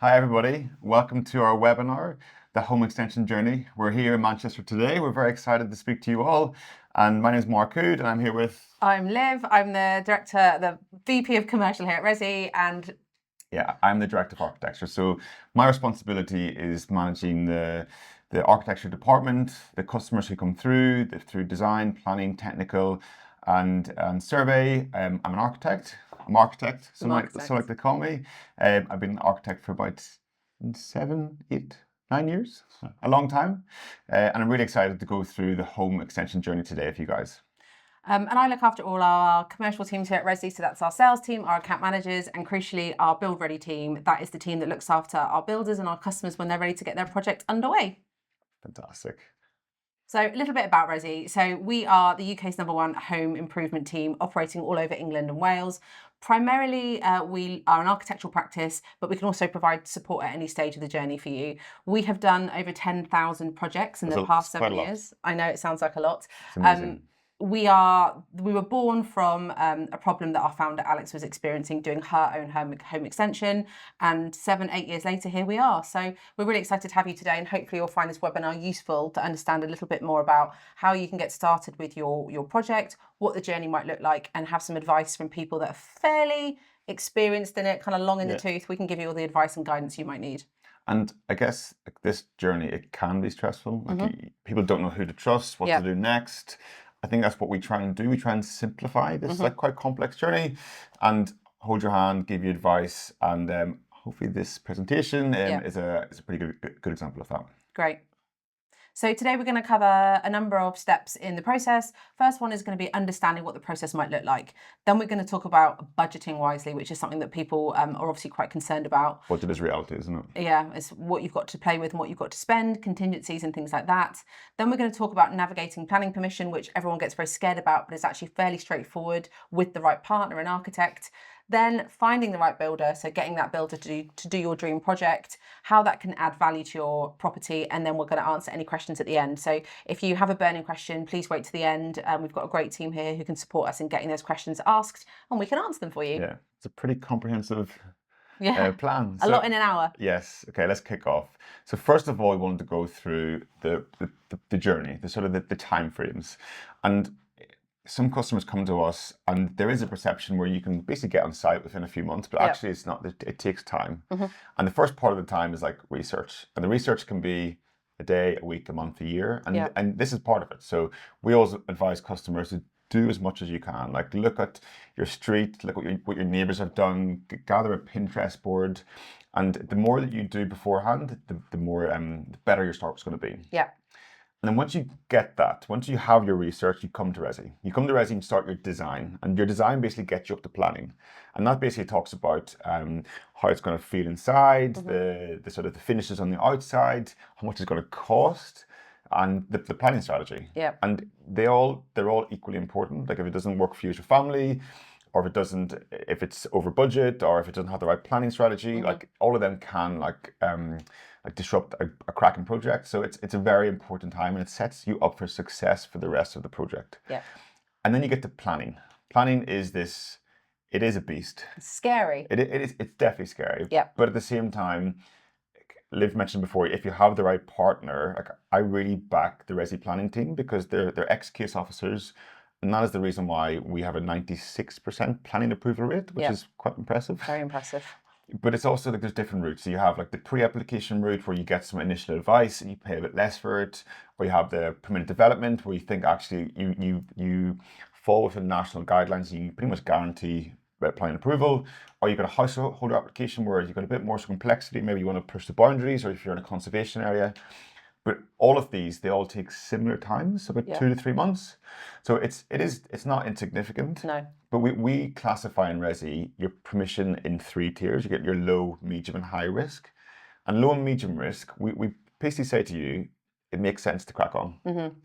Hi everybody, welcome to our webinar, The Home Extension Journey. We're here in Manchester today. We're very excited to speak to you all. And my name is Mark Hood and I'm here with... I'm Liv, I'm the Director, the VP of Commercial here at Resi, and... Yeah, I'm the Director of Architecture. So my responsibility is managing the architecture department, the customers who come through design, planning, technical, and survey. I'm an architect. Some like to call me. I've been an architect for about 7, 8, 9 years, a long time. And I'm really excited to go through the home extension journey today with you guys. And I look after all our commercial teams here at Resi, so that's our sales team, our account managers, and crucially our build ready team. That is the team that looks after our builders and our customers when they're ready to get their project underway. Fantastic. So a little bit about Resi. So we are the UK's #1 home improvement team operating all over England and Wales. Primarily, we are an architectural practice, but we can also provide support at any stage of the journey for you. We have done over 10,000 projects in the past 7 years. I know it sounds like a lot. It's amazing. We were born from a problem that our founder Alex was experiencing doing her own home extension, and 7, 8 years later here we are. So we're really excited to have you today, and hopefully you'll find this webinar useful to understand a little bit more about how you can get started with your project, what the journey might look like, and have some advice from people that are fairly experienced in it, kind of long in the tooth. We can give you all the advice and guidance you might need. And I guess this journey, it can be stressful. People don't know who to trust, what to do next. I think that's what we try and do. We try and simplify this quite complex journey and hold your hand, give you advice. And hopefully this presentation is a pretty good example of that. Great. So today we're going to cover a number of steps in the process. First one is going to be understanding what the process might look like. Then we're going to talk about budgeting wisely, which is something that people are obviously quite concerned about. Budget is reality, isn't it? Yeah, it's what you've got to play with and what you've got to spend, contingencies and things like that. Then we're going to talk about navigating planning permission, which everyone gets very scared about, but it's actually fairly straightforward with the right partner and architect. Then finding the right builder, so getting that builder to do your dream project, how that can add value to your property, and then we're going to answer any questions at the end. So if you have a burning question, please wait to the end. We've got a great team here who can support us in getting those questions asked, and we can answer them for you. Yeah, it's a pretty comprehensive plan. A lot in an hour. Yes. Okay, let's kick off. So first of all, we wanted to go through the journey, the time frames. And some customers come to us and there is a perception where you can basically get on site within a few months, but actually it's not. It takes time. And the first part of the time is like research. And the research can be a day, a week, a month, a year. And this is part of it. So we always advise customers to do as much as you can. Like look at your street, look what your neighbors have done, gather a Pinterest board. And the more that you do beforehand, the more the better your start's going to be. Yeah. And then once you get that, once you have your research, you come to Resi. You come to Resi and start your design. And your design basically gets you up to planning. And that basically talks about how it's going to feel inside, the sort of the finishes on the outside, how much it's going to cost, and the planning strategy. Yeah. And they're all equally important. Like if it doesn't work for you as your family, or if it's over budget, or if it doesn't have the right planning strategy, like all of them can disrupt a cracking project. So it's a very important time, and it sets you up for success for the rest of the project. Yeah. And then you get to planning. Planning is it is a beast. It's scary. It's definitely scary. Yeah. But at the same time, Liv mentioned before, if you have the right partner, like I really back the Resi planning team because they're ex-case officers. And that is the reason why we have a 96% planning approval rate, which is quite impressive. Very impressive. But it's also like there's different routes. So you have like the pre-application route where you get some initial advice and you pay a bit less for it, or you have the permitted development where you think actually you fall within national guidelines and you pretty much guarantee planning approval, or you've got a householder application where you've got a bit more complexity. Maybe you want to push the boundaries, or if you're in a conservation area. But all of these, they all take similar times, about 2 to 3 months. So it's not insignificant. No. But we classify in Resi your permission in 3 tiers. You get your low, medium, and high risk. And low and medium risk, we basically say to you, it makes sense to crack on.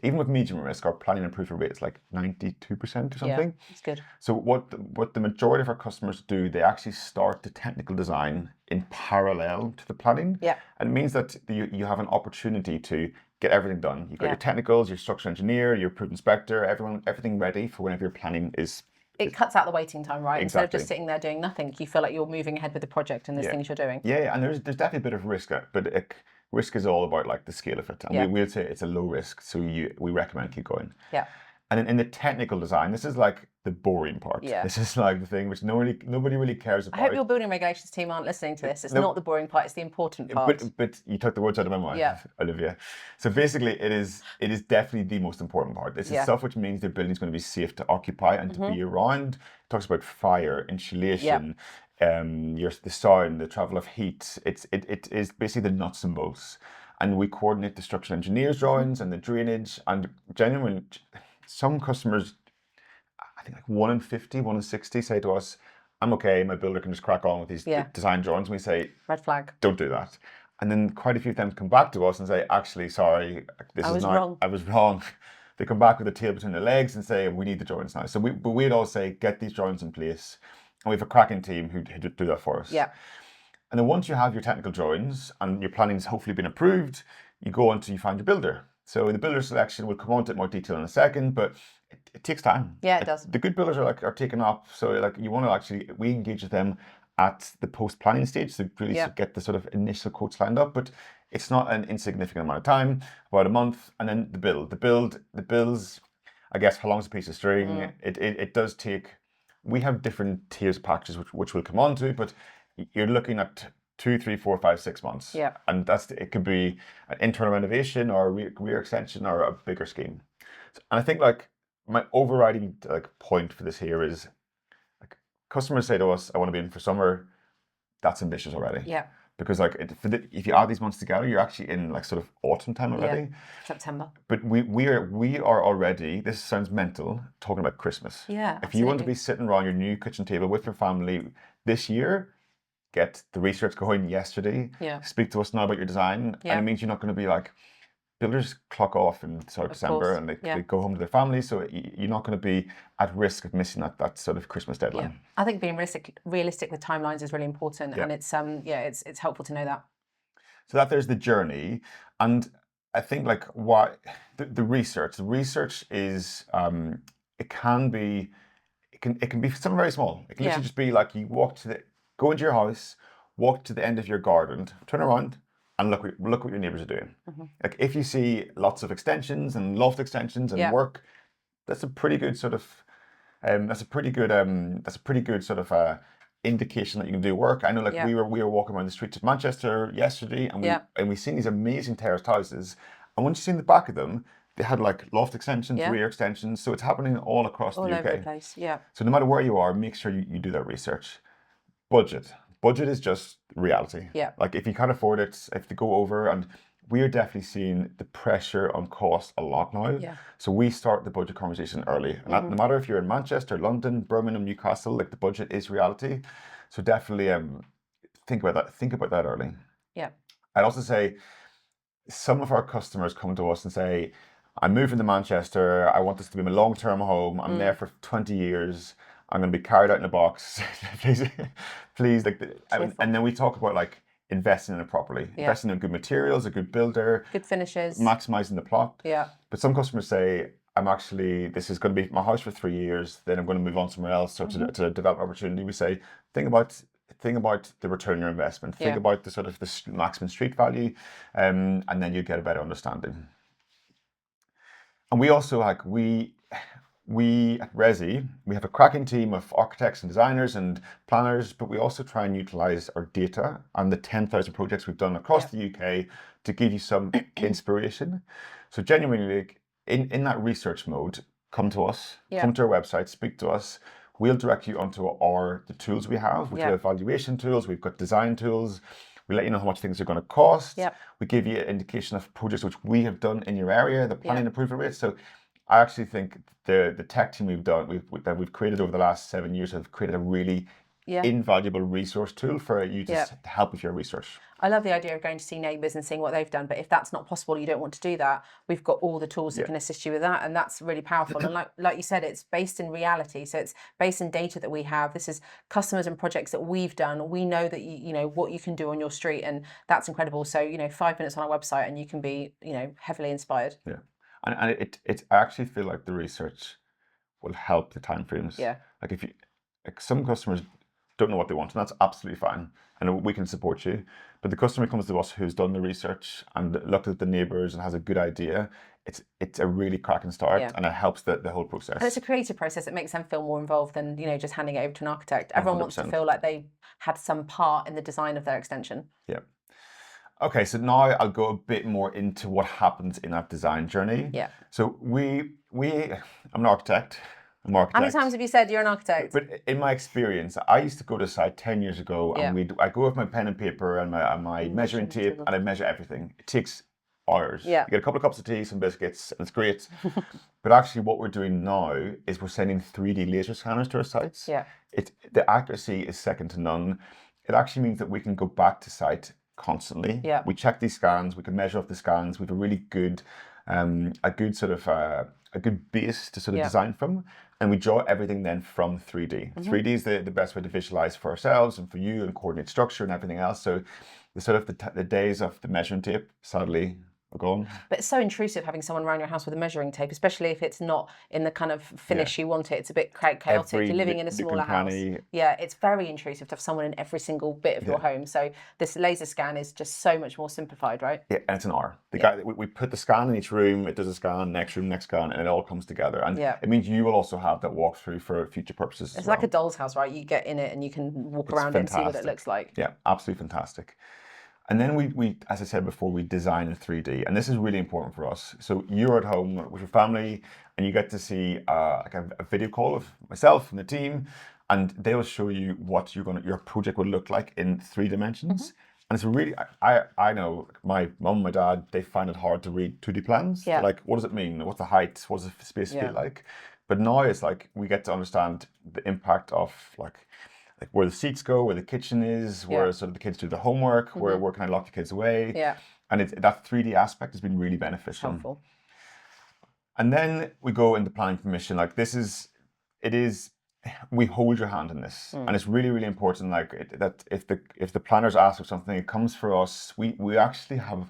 Even with medium risk, our planning approval rate is like 92% or something. Yeah, it's good. So what the majority of our customers do, they actually start the technical design in parallel to the planning. Yeah. And it means that you have an opportunity to get everything done. You've got your technicals, your structural engineer, your approved inspector, everything ready for whenever your planning is It cuts out the waiting time, right? Instead of Exactly. just sitting there doing nothing, you feel like you're moving ahead with the project and there's Yeah. things you're doing. Yeah, and there's definitely a bit of risk, but risk is all about like the scale of it, and Yeah. we'll say it's a low risk, so we recommend keep going. Yeah. And then in the technical design, this is like the boring part. Yeah. This is like the thing which nobody really cares I hope about. your building regulations team aren't listening to this. It's No. not the boring part, it's the important part. But you took the words out of my mouth, Yeah. Olivia. So basically, it is definitely the most important part. It's the Yeah. stuff which means the building's going to be safe to occupy and to be around. It talks about fire, insulation, the sound, the travel of heat. It is basically the nuts and bolts. And we coordinate the structural engineers drawings and the drainage. And genuinely, some customers, I think like 1 in 50, 1 in 60 say to us, I'm okay, my builder can just crack on with these design drawings. And we say, Red flag. don't do that. And then quite a few times come back to us and say, actually, sorry, I was wrong. I was wrong. They come back with the tail between their legs and say, we need the drawings now. So we'd all say, get these drawings in place. And we have a cracking team who do that for us. Yeah. And then once you have your technical drawings and your planning's hopefully been approved, you go on to you find your builder. So the builder selection, we'll come on to it more detail in a second, but it takes time. Yeah, it does. The good builders are taken up. So like you want to actually, we engage with them at the post-planning stage to really get the sort of initial quotes lined up, but it's not an insignificant amount of time, about a month, and then the build. The bills, I guess, how long's a piece of string? It does take, we have different tiers of packages which we'll come on to, but you're looking at 2, 3, 4, 5, 6 months. Yeah. And it could be an internal renovation or a rear extension or a bigger scheme. And I think like my overriding like point for this here is like customers say to us, I want to be in for summer. That's ambitious already. Yeah. Because like if you add these months together, you're actually in like sort of autumn time already. Yeah. September. But we are already, this sounds mental, talking about Christmas. Yeah. If you want to be sitting around your new kitchen table with your family this year, get the research going yesterday. Yeah. Speak to us now about your design. Yeah. And it means you're not going to be like, builders clock off in sort of December and they go home to their families. So you're not going to be at risk of missing that sort of Christmas deadline. Yeah. I think being realistic with timelines is really important. And it's it's helpful to know that. So that there's the journey. And I think like the research is it can be something very small. It can literally just be like you go into your house, walk to the end of your garden, turn around, and look what your neighbors are doing. Like if you see lots of extensions and loft extensions and work, that's a pretty good sort of indication that you can do work. I know like we were walking around the streets of Manchester yesterday and we seen these amazing terraced houses. And once you see in the back of them, they had like loft extensions, rear extensions. So it's happening all across the UK. All over the place, yeah. So no matter where you are, make sure you do that research. Budget is just reality. Yeah. Like if you can't afford it, if they go over, and we're definitely seeing the pressure on cost a lot now. Yeah. So we start the budget conversation early. And no matter if you're in Manchester, London, Birmingham, Newcastle, like the budget is reality. So definitely think about that. Think about that early. Yeah. I'd also say some of our customers come to us and say, I'm moving to Manchester. I want this to be my long-term home. I'm there for 20 years. I'm going to be carried out in a box. please, like, and then we talk about like investing in it properly, investing in good materials, a good builder, good finishes, maximizing the plot. Yeah. But some customers say, this is going to be my house for 3 years. Then I'm going to move on somewhere else. So to develop opportunity, we say, think about the return on your investment. Think about the sort of the maximum street value, and then you get a better understanding. And we also we at Resi, we have a cracking team of architects and designers and planners, but we also try and utilize our data and the 10,000 projects we've done across the UK to give you some inspiration. So genuinely, in that research mode, come to us, come to our website, speak to us. We'll direct you onto the tools we have, which are evaluation tools. We've got design tools. We let you know how much things are going to cost. We give you an indication of projects which we have done in your area, the planning approval rates. So I actually think the tech team that we've created over the last 7 years have created a really invaluable resource tool for you to help with your research. I love the idea of going to see neighbours and seeing what they've done, but if that's not possible, you don't want to do that, we've got all the tools that can assist you with that, and that's really powerful. And like you said, it's based in reality, so it's based in data that we have. This is customers and projects that we've done. We know that you know what you can do on your street, and that's incredible. So 5 minutes on our website and you can be heavily inspired. Yeah. And I actually feel like the research, will help the timeframes. Yeah. Like if you, like some customers don't know what they want, and that's absolutely fine, and we can support you. But the customer comes to us who's done the research and looked at the neighbours and has a good idea. It's a really cracking start, Yeah. and it helps the whole process. And it's a creative process. It makes them feel more involved than, just handing it over to an architect. Everyone wants to 100%. feel like they had some part in the design of their extension. Yeah. Okay, so now I'll go a bit more into what happens in that design journey. Yeah. So I'm an architect. How many times have you said you're an architect? But in my experience, I used to go to site 10 years ago, Yeah. and I go with my pen and paper and my measuring tape, and I measure everything. It takes hours. Yeah. You get a couple of cups of tea, some biscuits, and it's great. But actually, what we're doing now is we're sending 3D laser scanners to our sites. Yeah. The accuracy is second to none. It actually means that we can go back to site constantly. Yeah. We check these scans. We can measure off the scans. We have a really good, a good base to sort of design from, and we draw everything then from 3D. 3D is the best way to visualize for ourselves and for you, and coordinate structure and everything else. So the sort of the days of the measuring tape, sadly, are gone. But it's so intrusive having someone around your house with a measuring tape, especially if it's not in the kind of finish you want it. It's a bit chaotic. You're living in a smaller house. Yeah, it's very intrusive to have someone in every single bit of your home. So this laser scan is just so much more simplified, right? Yeah, and it's an hour. We put the scan in each room, it does a scan, next room, next scan, and it all comes together. And it means you will also have that walkthrough for future purposes. It's like a doll's house, right? You get in it and you can walk around and see what it looks like. Yeah, absolutely fantastic. And then we, as I said before, we design in 3D, and this is really important for us. So you're at home with your family, and you get to see like a video call of myself and the team, and they will show you what your project would look like in 3 dimensions. And it's really, I know my mum, my dad, they find it hard to read 2D plans. Yeah. Like, what does it mean? What's the height? What does the space feel like? But now it's like we get to understand the impact of like where the seats go, where the kitchen is, where sort of the kids do the homework, where can I lock the kids away. Yeah. And that 3D aspect has been really beneficial. Helpful. And then we go into planning permission. Like we hold your hand in this, and it's really, really important. That if the planners ask for something, it comes for us. We actually have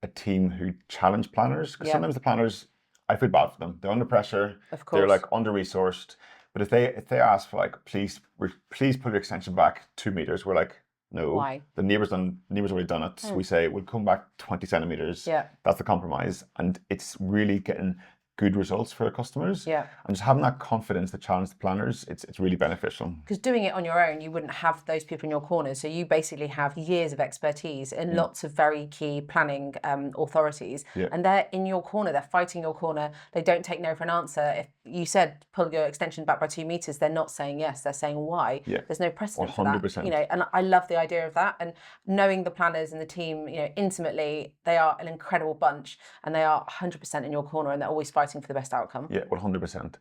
a team who challenge planners, because sometimes the planners, I feel bad for them. They're under pressure. Of course. They're like under-resourced. But if they ask for like, please put your extension back 2 meters, we're like, no. Why? The neighbour's already done it. We say we'll come back 20 centimeters. Yeah. That's the compromise, and it's really getting good results for our customers. Yeah. And just having that confidence to challenge the planners, it's really beneficial. Because doing it on your own, you wouldn't have those people in your corner. So you basically have years of expertise in lots of very key planning authorities. Yeah. And they're in your corner, they're fighting your corner. They don't take no for an answer. If you said pull your extension back by 2 meters, they're not saying yes, they're saying why. Yeah. There's no precedent 100%. for that. And I love the idea of that. And knowing the planners and the team, intimately, they are an incredible bunch, and they are 100% in your corner, and they're always fighting for the best outcome. Yeah, 100%.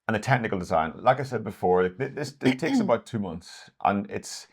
And the technical design, like I said before, this takes about 2 months, and it's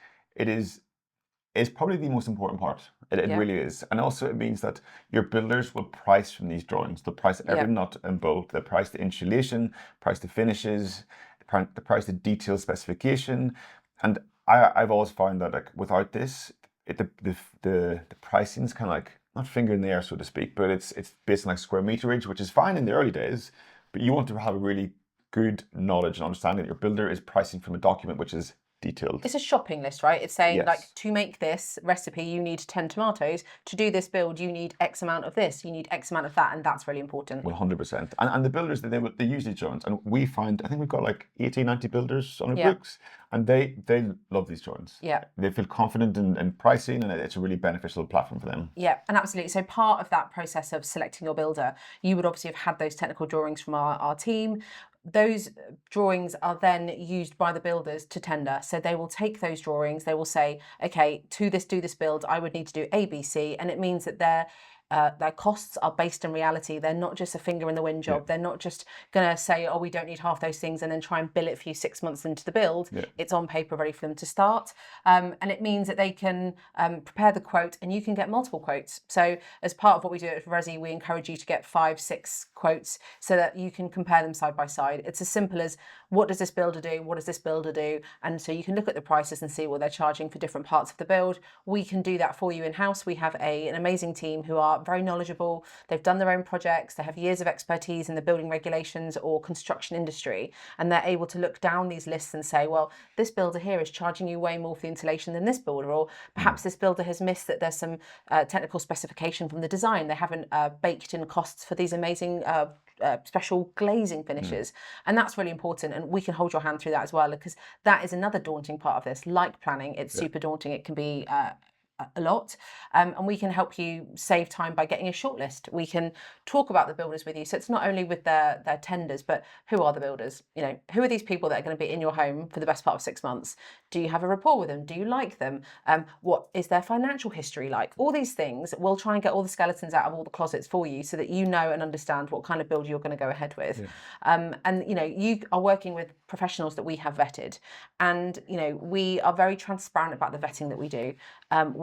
probably the most important part. It really is. And also it means that your builders will price from these drawings. They'll price every nut and bolt. They'll price the insulation, price the finishes, the price the detail specification. And I've always found that like without this, the pricing is kind of like not finger in the air, so to speak, but it's based on like square meterage, which is fine in the early days, but you want to have a really good knowledge and understanding that your builder is pricing from a document which is detailed. It's a shopping list, right? It's saying like, to make this recipe, you need 10 tomatoes. To do this build, you need X amount of this, you need X amount of that, and that's really important. 100%. And the builders, they use these joints, and we find, I think we've got like 80, 90 builders on our books, and they love these joints. Yeah. They feel confident in pricing, and it's a really beneficial platform for them. Yeah, and absolutely. So part of that process of selecting your builder, you would obviously have had those technical drawings from our team. Those drawings are then used by the builders to tender. So they will take those drawings, they will say, okay, do this build, I would need to do A, B, C, and it means that their costs are based in reality. They're not just a finger in the wind job. They're not just going to say, oh, we don't need half those things and then try and bill it for you 6 months into the build. It's on paper ready for them to start. And it means that they can prepare the quote, and you can get multiple quotes. So as part of what we do at Resi, we encourage you to get 5, 6 quotes so that you can compare them side by side. It's as simple as, what does this builder do? What does this builder do? And so you can look at the prices and see what they're charging for different parts of the build. We can do that for you in-house. We have an amazing team who are are very knowledgeable, they've done their own projects, they have years of expertise in the building regulations or construction industry, and they're able to look down these lists and say, well, this builder here is charging you way more for the insulation than this builder, or perhaps this builder has missed that there's some technical specification from the design. They haven't baked in costs for these amazing special glazing finishes, and that's really important, and we can hold your hand through that as well, because that is another daunting part of this. Like planning, it's super daunting. It can be a lot, and we can help you save time by getting a shortlist. We can talk about the builders with you, so it's not only with their tenders, but who are the builders, who are these people that are going to be in your home for the best part of 6 months? Do you have a rapport with them? Do you like them? What is their financial history like? All these things, we'll try and get all the skeletons out of all the closets for you, so that you know and understand what kind of builder you're going to go ahead with. And you are working with professionals that we have vetted, and we are very transparent about the vetting that we do.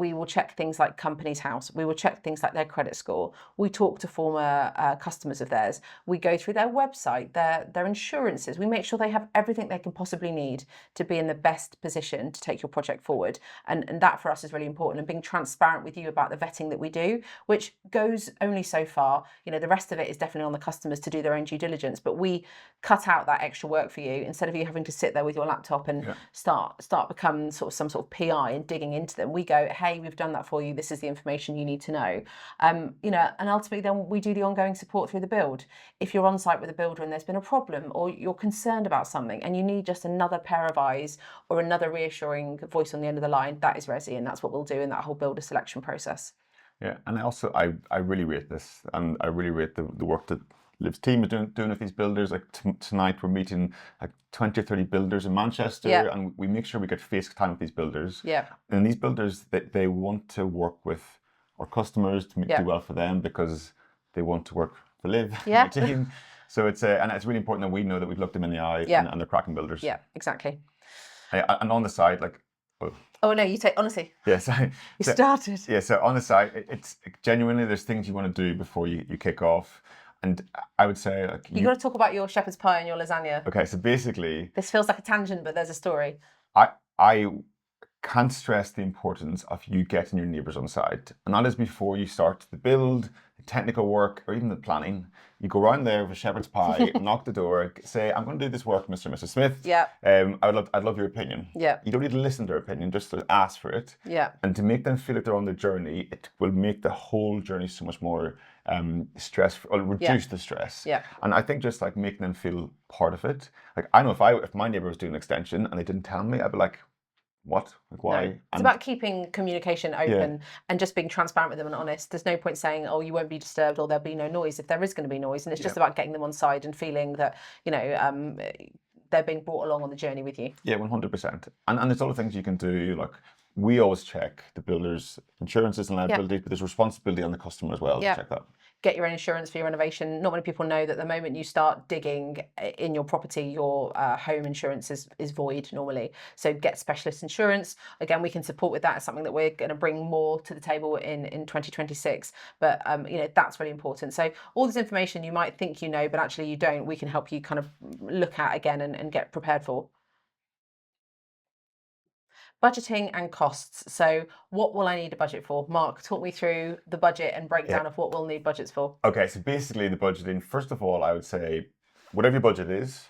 We will check things like company's house. We will check things like their credit score. We talk to former customers of theirs. We go through their website, their insurances. We make sure they have everything they can possibly need to be in the best position to take your project forward. And that for us is really important, and being transparent with you about the vetting that we do, which goes only so far. The rest of it is definitely on the customers to do their own due diligence, but we cut out that extra work for you. Instead of you having to sit there with your laptop and start become some sort of PI and digging into them, we go, hey, we've done that for you. This is the information you need to know. And ultimately then we do the ongoing support through the build. If you're on site with a builder and there's been a problem, or you're concerned about something and you need just another pair of eyes or another reassuring voice on the end of the line, that is Resi, and that's what we'll do in that whole builder selection process. Yeah, and I really rate this, and I really rate the work that Liv's team is doing with these builders. Like tonight we're meeting like 20 or 30 builders in Manchester, and we make sure we get face time with these builders. And these builders, they want to work with our customers to do well for them, because they want to work for Liv and the team. So it's really important that we know that we've looked them in the eye, and they're cracking builders. Yeah, exactly. And on the side, like, oh no, you take, honestly. Yes. You started. Yeah, so on the side, it's genuinely, there's things you want to do before you kick off. And I would say, like, you got to talk about your shepherd's pie and your lasagna. Okay, so basically, this feels like a tangent, but there's a story. I can't stress the importance of you getting your neighbours on side, and that is before you start the build, the technical work, or even the planning. You go around there with a shepherd's pie, knock the door, say, "I'm going to do this work, Mr. and Mrs. Smith. Yeah. I'd love your opinion." Yeah. You don't need to listen to their opinion, just to ask for it. Yeah. And to make them feel like they're on the journey, it will make the whole journey so much more stress, or reduce the stress. Yeah. And I think just like making them feel part of it. Like, I know if my neighbour was doing an extension and they didn't tell me, I'd be like, what? Like, why? No. It's about keeping communication open and just being transparent with them and honest. There's no point saying, oh, you won't be disturbed, or there'll be no noise, if there is going to be noise. And it's just about getting them on side and feeling that, they're being brought along on the journey with you. Yeah, 100%. And there's other things you can do. Like, we always check the builder's insurances and liabilities, but there's responsibility on the customer as well to check that. Get your own insurance for your renovation. Not many people know that the moment you start digging in your property, your home insurance is void normally. So get specialist insurance. Again, we can support with that. It's something that we're going to bring more to the table in 2026. But that's really important. So all this information you might think you know, but actually you don't, we can help you kind of look at again and get prepared for. Budgeting and costs. So what will I need a budget for? Mark, talk me through the budget and breakdown of what we'll need budgets for. Okay, so basically the budgeting, first of all, I would say, whatever your budget is,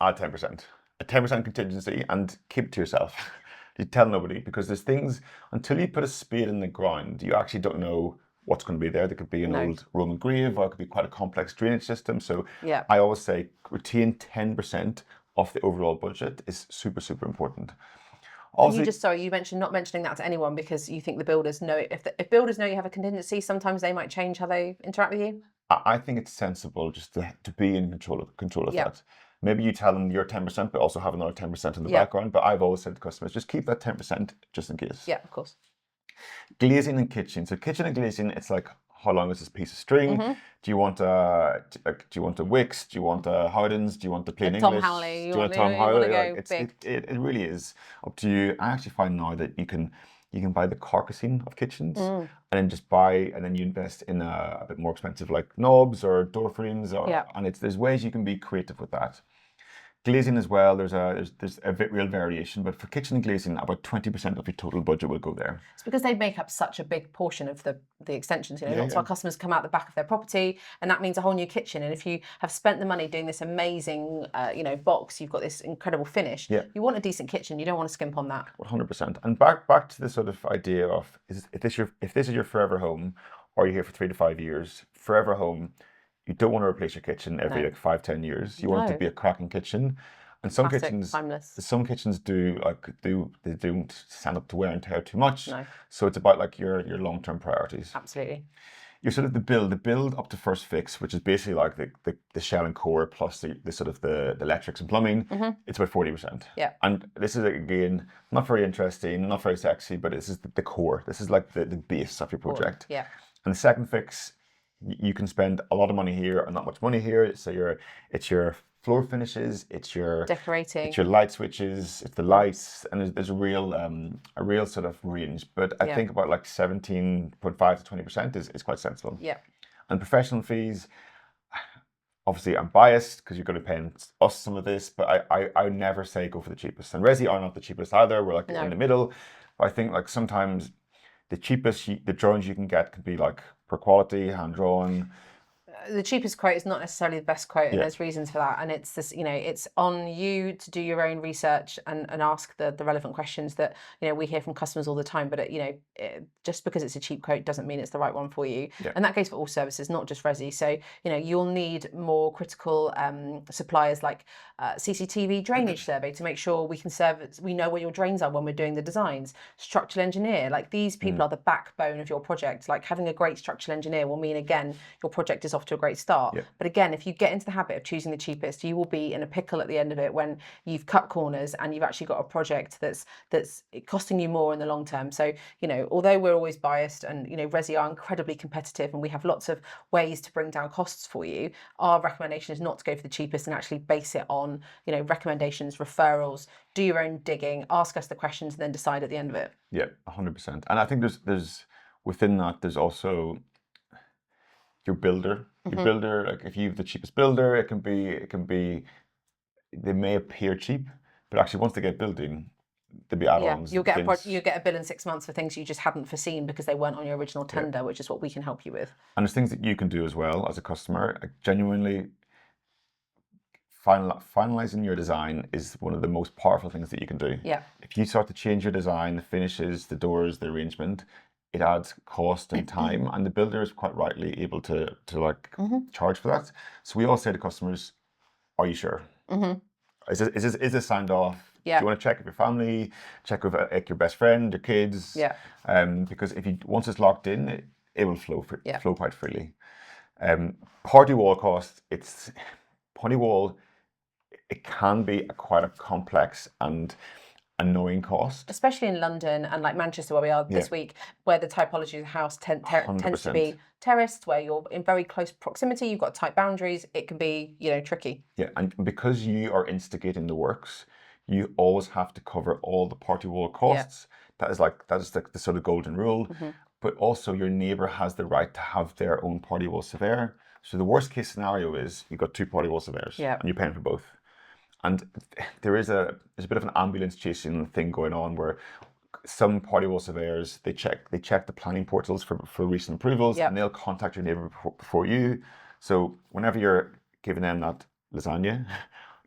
add 10%. A 10% contingency, and keep it to yourself. You tell nobody, because there's things, until you put a spade in the ground, you actually don't know what's going to be there. There could be an old Roman grave, or it could be quite a complex drainage system. So I always say retain 10% of the overall budget is super, super important. Also, you mentioned not mentioning that to anyone, because you think the builders know. If builders know you have a contingency, sometimes they might change how they interact with you. I think it's sensible just to be in control of that. Maybe you tell them you're 10%, but also have another 10% in the background. But I've always said to customers, just keep that 10% just in case. Yeah, of course. Glazing and kitchen. So kitchen and glazing, it's like, how long is this piece of string? Do you want a Wix? Do you want a Howdens? Do you want the plain English? Tom Howley. Do you want Tom Howley? It really is up to you. I actually find now that you can buy the carcassing of kitchens, and then you invest in a bit more expensive, like knobs or door frames, and there's ways you can be creative with that. Glazing as well, there's a real variation, but for kitchen glazing, about 20% of your total budget will go there. It's because they make up such a big portion of the extensions. You know, Yeah, lots of our customers come out the back of their property, and that means a whole new kitchen. And if you have spent the money doing this amazing, box, you've got this incredible finish. Yeah. You want a decent kitchen. You don't want to skimp on that. 100%. And back to the sort of idea of if this is your forever home, or you're here for 3 to 5 years, forever home, you don't want to replace your kitchen every No. like 5-10 years. You want it to No. be a cracking kitchen. And some Classic, kitchens, timeless. some kitchens they don't stand up to wear and tear too much. No. So it's about like your long-term priorities. Absolutely. You're sort of the build up to first fix, which is basically like the shell and core plus the sort of the electrics and plumbing. It's about 40%. Yeah. And this is again not very interesting, not very sexy, but this is the core. This is like the base of your project. Yeah. And the second fix, you can spend a lot of money here and not much money here. So it's your floor finishes, it's your Decorating. it's your light switches, it's the lights, and there's a real sort of range. But I think about like 17.5 to 20% is quite sensible. Yeah. And professional fees, obviously I'm biased because you're going to pay us some of this, but I would never say go for the cheapest. And Resi are not the cheapest either. We're like in the middle. But I think like sometimes the cheapest the drawings you can get could be like per quality, hand drawn. The cheapest quote is not necessarily the best quote, and there's reasons for that. And it's this, it's on you to do your own research and ask the relevant questions that we hear from customers all the time. But just because it's a cheap quote doesn't mean it's the right one for you. And that goes for all services, not just Resi. So you'll need more critical suppliers like CCTV drainage survey to make sure we know where your drains are when we're doing the designs. Structural engineer, like these people are the backbone of your project. Like having a great structural engineer will mean again your project is off to a great start. But again, if you get into the habit of choosing the cheapest, you will be in a pickle at the end of it when you've cut corners and you've actually got a project that's costing you more in the long term. So although we're always biased and Resi are incredibly competitive and we have lots of ways to bring down costs for you, our recommendation is not to go for the cheapest and actually base it on recommendations, referrals, do your own digging, ask us the questions, and then decide at the end of it. Yeah, 100%. And I think there's within that there's also your builder. Your builder, like if you have the cheapest builder, it can be they may appear cheap, but actually once they get building, there'll be add-ons. You'll get a bill in 6 months for things you just hadn't foreseen because they weren't on your original tender, which is what we can help you with. And there's things that you can do as well as a customer. Like genuinely finalizing your design is one of the most powerful things that you can do. Yeah. If you start to change your design, the finishes, the doors, the arrangement, it adds cost and time, and the builder is quite rightly able to charge for that. So we all say to customers, "Are you sure? Is this signed off? Yeah. Do you want to check with your family? Check with your best friend, your kids? Yeah. Because once it's locked in, it will flow quite freely. Party wall cost. Party wall. It can be quite a complex and annoying cost, especially in London and like Manchester where we are this week, where the typology of the house tends to be terraced, where you're in very close proximity, you've got tight boundaries, it can be tricky. Yeah, and because you are instigating the works, you always have to cover all the party wall costs. That is the sort of golden rule. But also your neighbour has the right to have their own party wall surveyor. So the worst case scenario is you've got two party wall surveyors and you're paying for both. And there's a bit of an ambulance chasing thing going on where some party wall surveyors, they check the planning portals for recent approvals and they'll contact your neighbour before you. So whenever you're giving them that lasagna,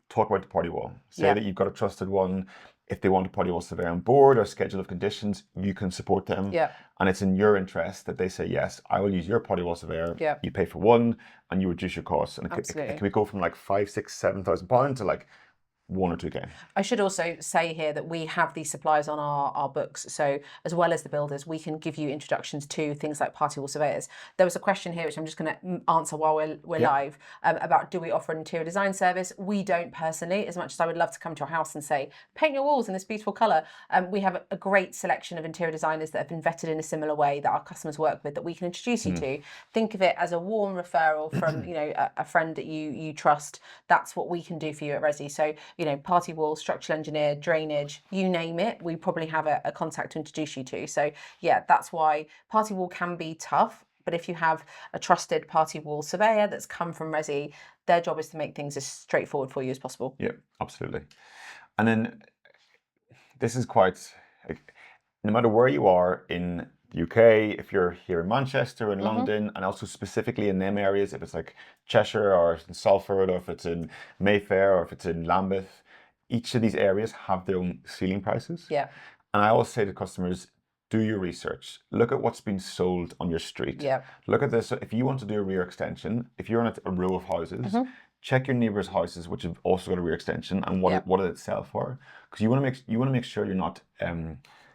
talk about the party wall. Say that you've got a trusted one. If they want a party wall surveyor on board or schedule of conditions, you can support them. Yeah. And it's in your interest that they say, yes, I will use your party wall surveyor. Yeah. You pay for one and you reduce your costs. And it can go from like £5,000, £6,000, £7,000 to like 1 or 2K. I should also say here that we have these suppliers on our books. So as well as the builders, we can give you introductions to things like party wall surveyors. There was a question here, which I'm just going to answer while we're live, about do we offer an interior design service? We don't personally, as much as I would love to come to your house and say, paint your walls in this beautiful colour. We have a great selection of interior designers that have been vetted in a similar way that our customers work with that we can introduce you to. Think of it as a warm referral from a friend that you trust. That's what we can do for you at Resi. So party wall, structural engineer, drainage, you name it, we probably have a contact to introduce you to. So yeah, that's why party wall can be tough, But if you have a trusted party wall surveyor that's come from Resi, their job is to make things as straightforward for you as possible. Yeah, absolutely. And then this is quite, like, no matter where you are in the UK, if you're here in Manchester, in London, and also specifically in them areas, if it's like Cheshire or in Salford, or if it's in Mayfair, or if it's in Lambeth, each of these areas have their own ceiling prices. Yeah. And I always say to customers, do your research. Look at what's been sold on your street. Yeah. Look at this. If you want to do a rear extension, if you're on a row of houses, check your neighbours' houses which have also got a rear extension, and what did it sell for? Because you want to make sure you're not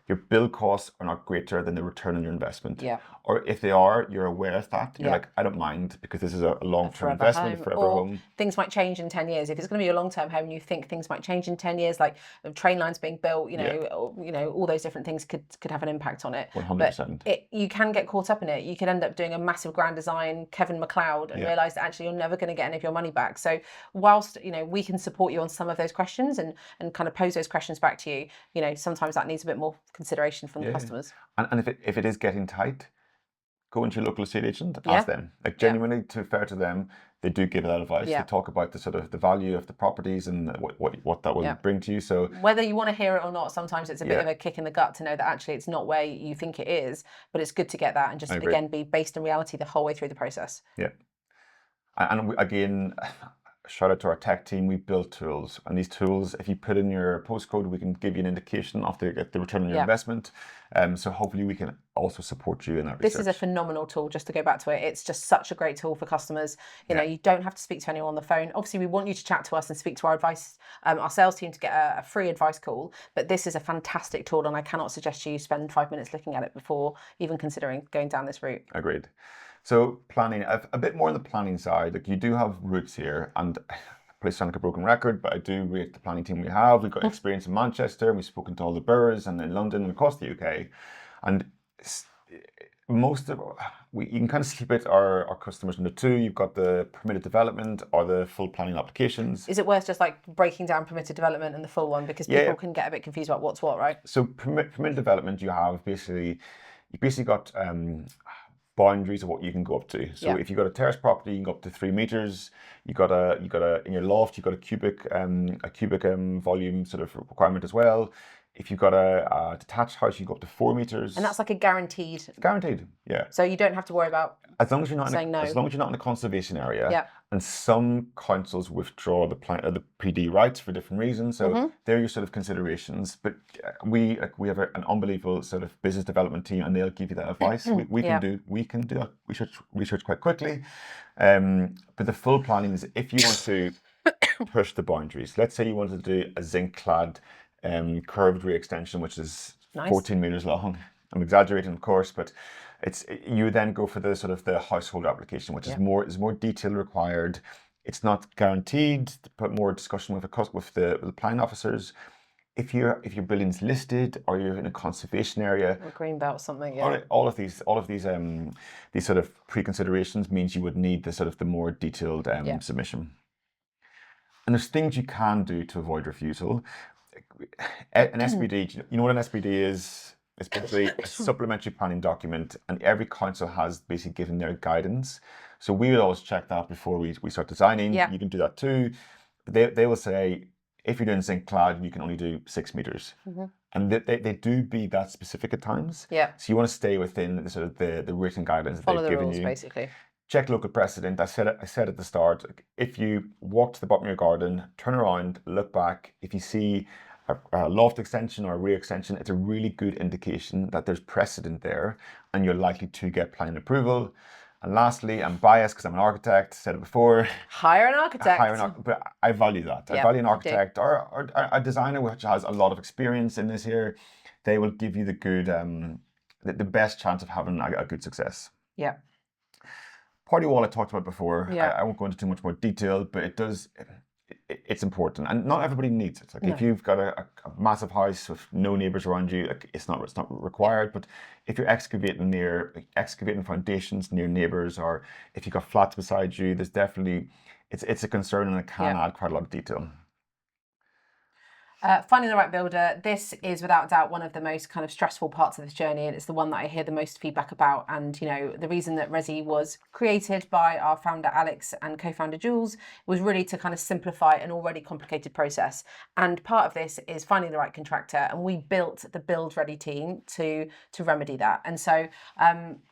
your build costs are not greater than the return on your investment. Yeah. Or if they are, you're aware of that. You're like, I don't mind, because this is a long-term investment, a forever home. Things might change in 10 years. If it's going to be a long-term home and you think things might change in 10 years, like train lines being built, all those different things could have an impact on it. 100%. But you can get caught up in it. You could end up doing a massive grand design, Kevin McLeod, and realise that actually you're never going to get any of your money back. So whilst, we can support you on some of those questions and kind of pose those questions back to you, sometimes that needs a bit more consideration from the customers. And if it is getting tight, go into your local estate agent, ask them. Like, genuinely, to be fair to them, they do give that advice. They talk about the sort of the value of the properties and what that will bring to you. So whether you want to hear it or not, sometimes it's a bit of a kick in the gut to know that actually it's not where you think it is, but it's good to get that and just again be based in reality the whole way through the process. Yeah. And again, shout out to our tech team. We built tools, and these tools, if you put in your postcode, we can give you an indication of the return on your investment. So hopefully we can also support you in that research. This is a phenomenal tool, just to go back to it. It's just such a great tool for customers. You don't have to speak to anyone on the phone. Obviously, we want you to chat to us and speak to our advice, our sales team, to get a free advice call. But this is a fantastic tool, and I cannot suggest you spend 5 minutes looking at it before even considering going down this route. Agreed. So planning, a bit more on the planning side. Like, you do have roots here, and I probably sound like a broken record, but I do rate the planning team we have. We've got experience in Manchester, and we've spoken to all the boroughs, and in London and across the UK. And most of you can kind of split our customers into two. You've got the permitted development or the full planning applications. Is it worth just like breaking down permitted development and the full one, because people can get a bit confused about what's what, right? So permitted development, you basically got boundaries of what you can go up to. So if you've got a terrace property, you can go up to 3 meters. You got a in your loft, you've got a cubic volume sort of requirement as well. If you've got a detached house, you go up to 4 meters. And that's like a guaranteed. Guaranteed, yeah. So you don't have to worry about as long as you're not saying no. As long as you're not in a conservation area. And some councils withdraw the PD rights for different reasons. So they're your sort of considerations. But we have an unbelievable sort of business development team, and they'll give you that advice. We can do that research quite quickly. But the full planning is if you want to push the boundaries. Let's say you wanted to do a zinc clad curved rear extension, which is 14 meters long. I'm exaggerating, of course, but you then go for the sort of the household application, which is more detail required. It's not guaranteed. To put more discussion with the planning officers. If your building's listed or you're in a conservation area, or green belt something, all of these sort of pre-considerations means you would need the more detailed submission. And there's things you can do to avoid refusal. An SPD, you know what an SPD is? It's basically a supplementary planning document, and every council has basically given their guidance. So we would always check that before we start designing. You can do that too. They will say, if you're doing zinc clad, you can only do 6 meters. And they do be that specific at times. So you want to stay within the sort of the written guidance that they've given you. Basically. Check local precedent. I said at the start, if you walk to the bottom of your garden, turn around, look back, if you see a loft extension or a rear extension, it's a really good indication that there's precedent there and you're likely to get planning approval. And lastly, I'm biased because I'm an architect, said it before. Hire an architect. But I value that. I value an architect or a designer which has a lot of experience in this here. They will give you the best chance of having a good success. Yeah. Party wall I talked about before. I won't go into too much more detail, but it's important, and not everybody needs it. Like if you've got a massive house with no neighbours around you, it's not required. But if you're excavating foundations near neighbours, or if you've got flats beside you, there's definitely it's a concern, and it can add quite a lot of detail. Finding the right builder. This is without doubt one of the most kind of stressful parts of this journey, and it's the one that I hear the most feedback about. And the reason that Resi was created by our founder Alex and co-founder Jules was really to kind of simplify an already complicated process. And part of this is finding the right contractor, and we built the Build Ready team to remedy that. And so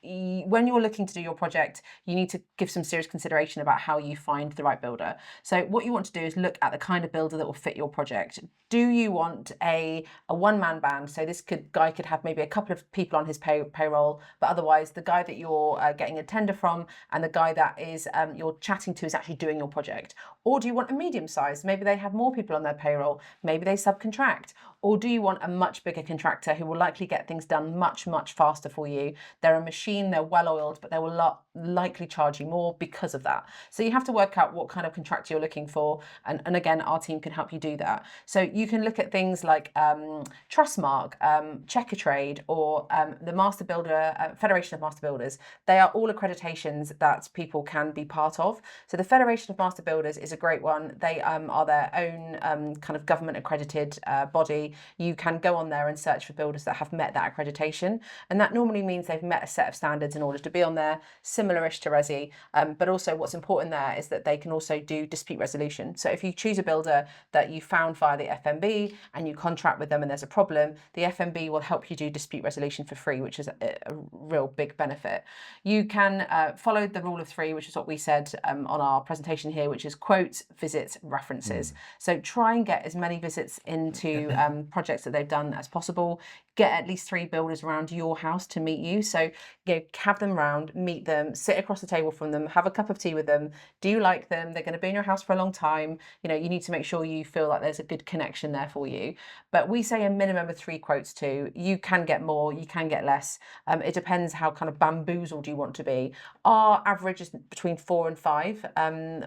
when you're looking to do your project, you need to give some serious consideration about how you find the right builder. So what you want to do is look at the kind of builder that will fit your project. Do you want a one-man band? So this guy could have maybe a couple of people on his payroll, but otherwise the guy that you're getting a tender from and the guy that is you're chatting to is actually doing your project. Or do you want a medium size? Maybe they have more people on their payroll. Maybe they subcontract. Or do you want a much bigger contractor who will likely get things done much, much faster for you? They're a machine, they're well-oiled, but they will likely charge you more because of that. So you have to work out what kind of contractor you're looking for. And again, our team can help you do that. So you can look at things like Trustmark, Checkatrade, or the Master Builder, Federation of Master Builders. They are all accreditations that people can be part of. So the Federation of Master Builders is a great one. They are their own kind of government accredited body. You can go on there and search for builders that have met that accreditation. And that normally means they've met a set of standards in order to be on there, similar-ish to Resi. But also what's important there is that they can also do dispute resolution. So if you choose a builder that you found via the FMB and you contract with them and there's a problem, the FMB will help you do dispute resolution for free, which is a real big benefit. You can follow the rule of three, which is what we said on our presentation here, which is quotes, visits, references. So try and get as many visits into projects that they've done as possible. Get at least 3 builders around your house to meet you. So have them round, meet them, sit across the table from them, have a cup of tea with them. Do you like them? They're going to be in your house for a long time. You need to make sure you feel like there's a good connection there for you. But we say a minimum of 3 quotes too. You can get more, you can get less. It depends how kind of bamboozled you want to be. Our average is between 4 and 5.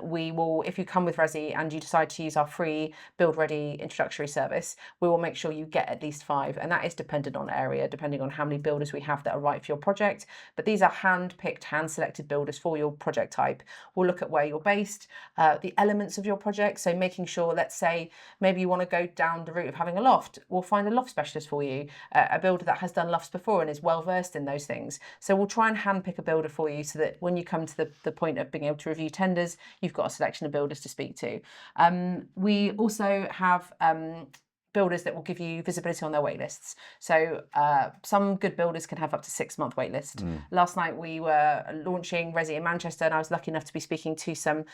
We will, if you come with Resi and you decide to use our free Build Ready introductory service, we will make sure you get at least 5, and that is dependent on area, depending on how many builders we have that are right for your project. But these are hand-picked, hand-selected builders for your project type. We'll look at where you're based, the elements of your project. So making sure, let's say, maybe you want to go down the route of having a loft. We'll find a loft specialist for you, a builder that has done lofts before and is well-versed in those things. So we'll try and hand-pick a builder for you so that when you come to the point of being able to review tenders, you've got a selection of builders to speak to. We also have builders that will give you visibility on their wait lists. So some good builders can have up to 6-month wait list. Last night we were launching Resi in Manchester, and I was lucky enough to be speaking to some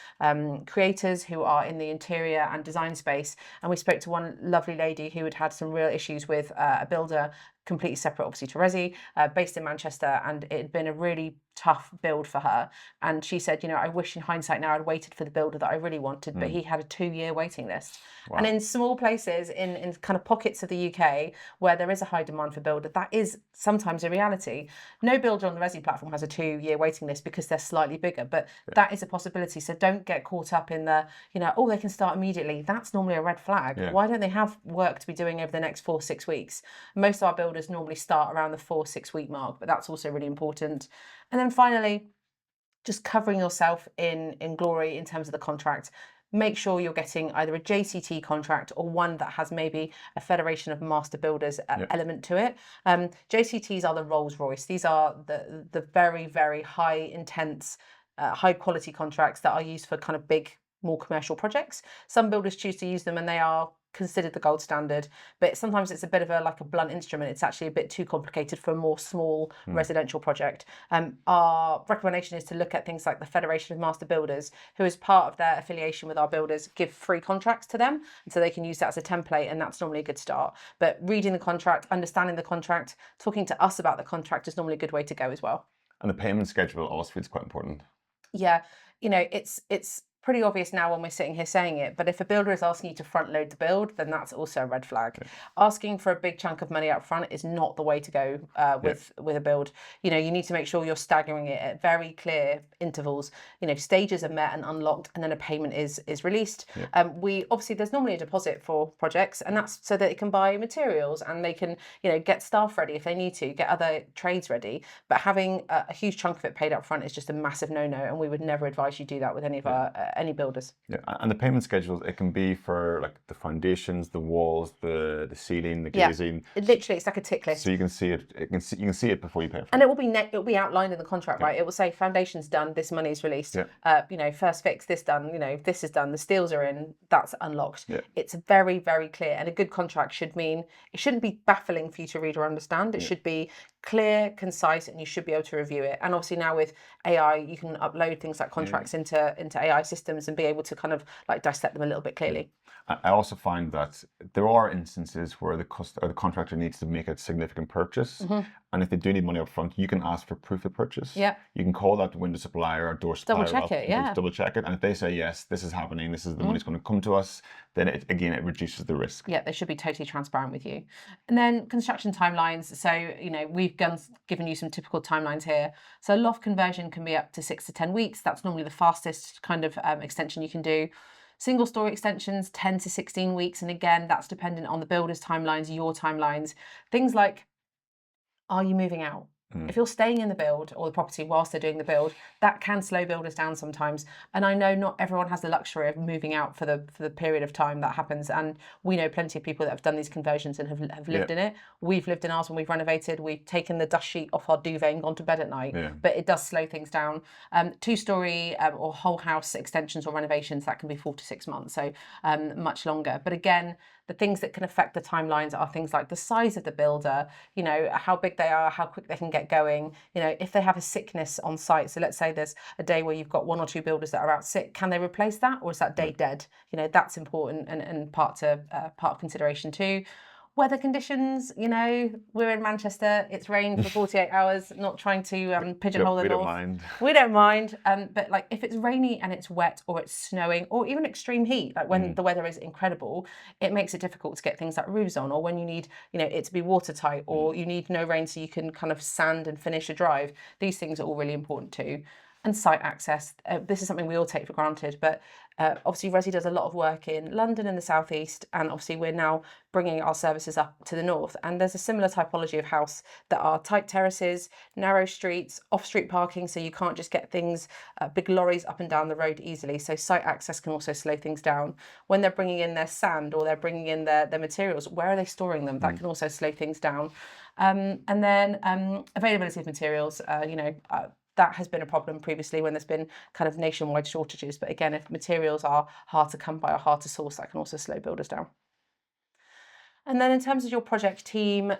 creators who are in the interior and design space. And we spoke to one lovely lady who had had some real issues with a builder, completely separate obviously to Resi, based in Manchester, and it had been a really tough build for her. And she said, I wish in hindsight now I'd waited for the builder that I really wanted, but he had a 2-year waiting list. Wow. And in small places, in kind of pockets of the UK where there is a high demand for builder, that is sometimes a reality. No builder on the Resi platform has a 2-year waiting list because they're slightly bigger, but that is a possibility. So don't get caught up in the, they can start immediately. That's normally a red flag. Yeah. Why don't they have work to be doing over the next 4-6 weeks? Most of our builders normally start around the 4-6 week mark, but that's also really important. And then finally, just covering yourself in glory in terms of the contract. Make sure you're getting either a JCT contract or one that has maybe a Federation of Master Builders element to it. JCTs are the Rolls Royce. These are the very, very high intense, high quality contracts that are used for kind of big, more commercial projects. Some builders choose to use them and they are considered the gold standard, but sometimes it's a bit of a blunt instrument. It's actually a bit too complicated for a more small residential project. Our recommendation is to look at things like the Federation of Master Builders, who as part of their affiliation with our builders give free contracts to them, and so they can use that as a template, and that's normally a good start. But reading the contract, understanding the contract, talking to us about the contract is normally a good way to go as well. And the payment schedule also is quite important. Yeah, it's pretty obvious now when we're sitting here saying it, but if a builder is asking you to front load the build, then that's also a red flag. Yeah. Asking for a big chunk of money up front is not the way to go with a build. You need to make sure you're staggering it at very clear intervals. Stages are met and unlocked, and then a payment is released. Yeah. We obviously, there's normally a deposit for projects, and that's so that it can buy materials and they can get staff ready if they need to, get other trades ready. But having a huge chunk of it paid up front is just a massive no-no, and we would never advise you do that with any of our any builders. Yeah, and the payment schedules, it can be for like the foundations, the walls, the ceiling, the Yeah. glazing. Literally, it's like a tick list. So you can see it. You can see it before you pay for And it. it will be outlined in the contract, right? It will say foundation's done, this money is released. Yeah. First fix, this done, this is done, the steels are in, that's unlocked. Yeah. It's very, very clear. And a good contract should mean, it shouldn't be baffling for you to read or understand. It should be clear, concise, and you should be able to review it. And obviously now with AI, you can upload things like contracts into AI systems and be able to kind of like dissect them a little bit clearly. I also find that there are instances where the contractor needs to make a significant purchase, and if they do need money up front, you can ask for proof of purchase. Yeah. You can call that window supplier or door supplier Double check up it, yeah. double check it, and if they say yes, this is happening, this is the money's going to come to us, then it reduces the risk. Yeah, they should be totally transparent with you. And then construction timelines. So, we've given you some typical timelines here. So loft conversion can be up to 6 to 10 weeks. That's normally the fastest kind of extension you can do. Single story extensions, 10 to 16 weeks. And again, that's dependent on the builder's timelines, your timelines. Things like, are you moving out? If you're staying in the build or the property whilst they're doing the build, that can slow builders down sometimes. And I know not everyone has the luxury of moving out for the period of time that happens. And we know plenty of people that have done these conversions and have lived in it. We've lived in ours when we've renovated. We've taken the dust sheet off our duvet and gone to bed at night. But it does slow things down. 2-story or whole house extensions or renovations, that can be 4 to 6 months, so much longer. But again, the things that can affect the timelines are things like the size of the builder, how big they are, how quick they can get going, if they have a sickness on site. So let's say there's a day where you've got 1 or 2 builders that are out sick. Can they replace that, or is that day dead? That's important and part of consideration too. Weather conditions, we're in Manchester, it's rained for 48 hours, not trying to pigeonhole the north. We don't mind. We don't mind. But like if it's rainy and it's wet or it's snowing or even extreme heat, like when the weather is incredible, it makes it difficult to get things like roofs on, or when you need, it to be watertight, or you need no rain so you can kind of sand and finish a drive. These things are all really important too. And site access. This is something we all take for granted, but obviously Resi does a lot of work in London and the southeast, and obviously we're now bringing our services up to the north. And there's a similar typology of house that are tight terraces, narrow streets, off-street parking, so you can't just get things, big lorries up and down the road easily. So site access can also slow things down. When they're bringing in their sand or they're bringing in their materials, where are they storing them? That can also slow things down. And then availability of materials, that has been a problem previously when there's been kind of nationwide shortages. But again, if materials are hard to come by or hard to source, that can also slow builders down. And then in terms of your project team,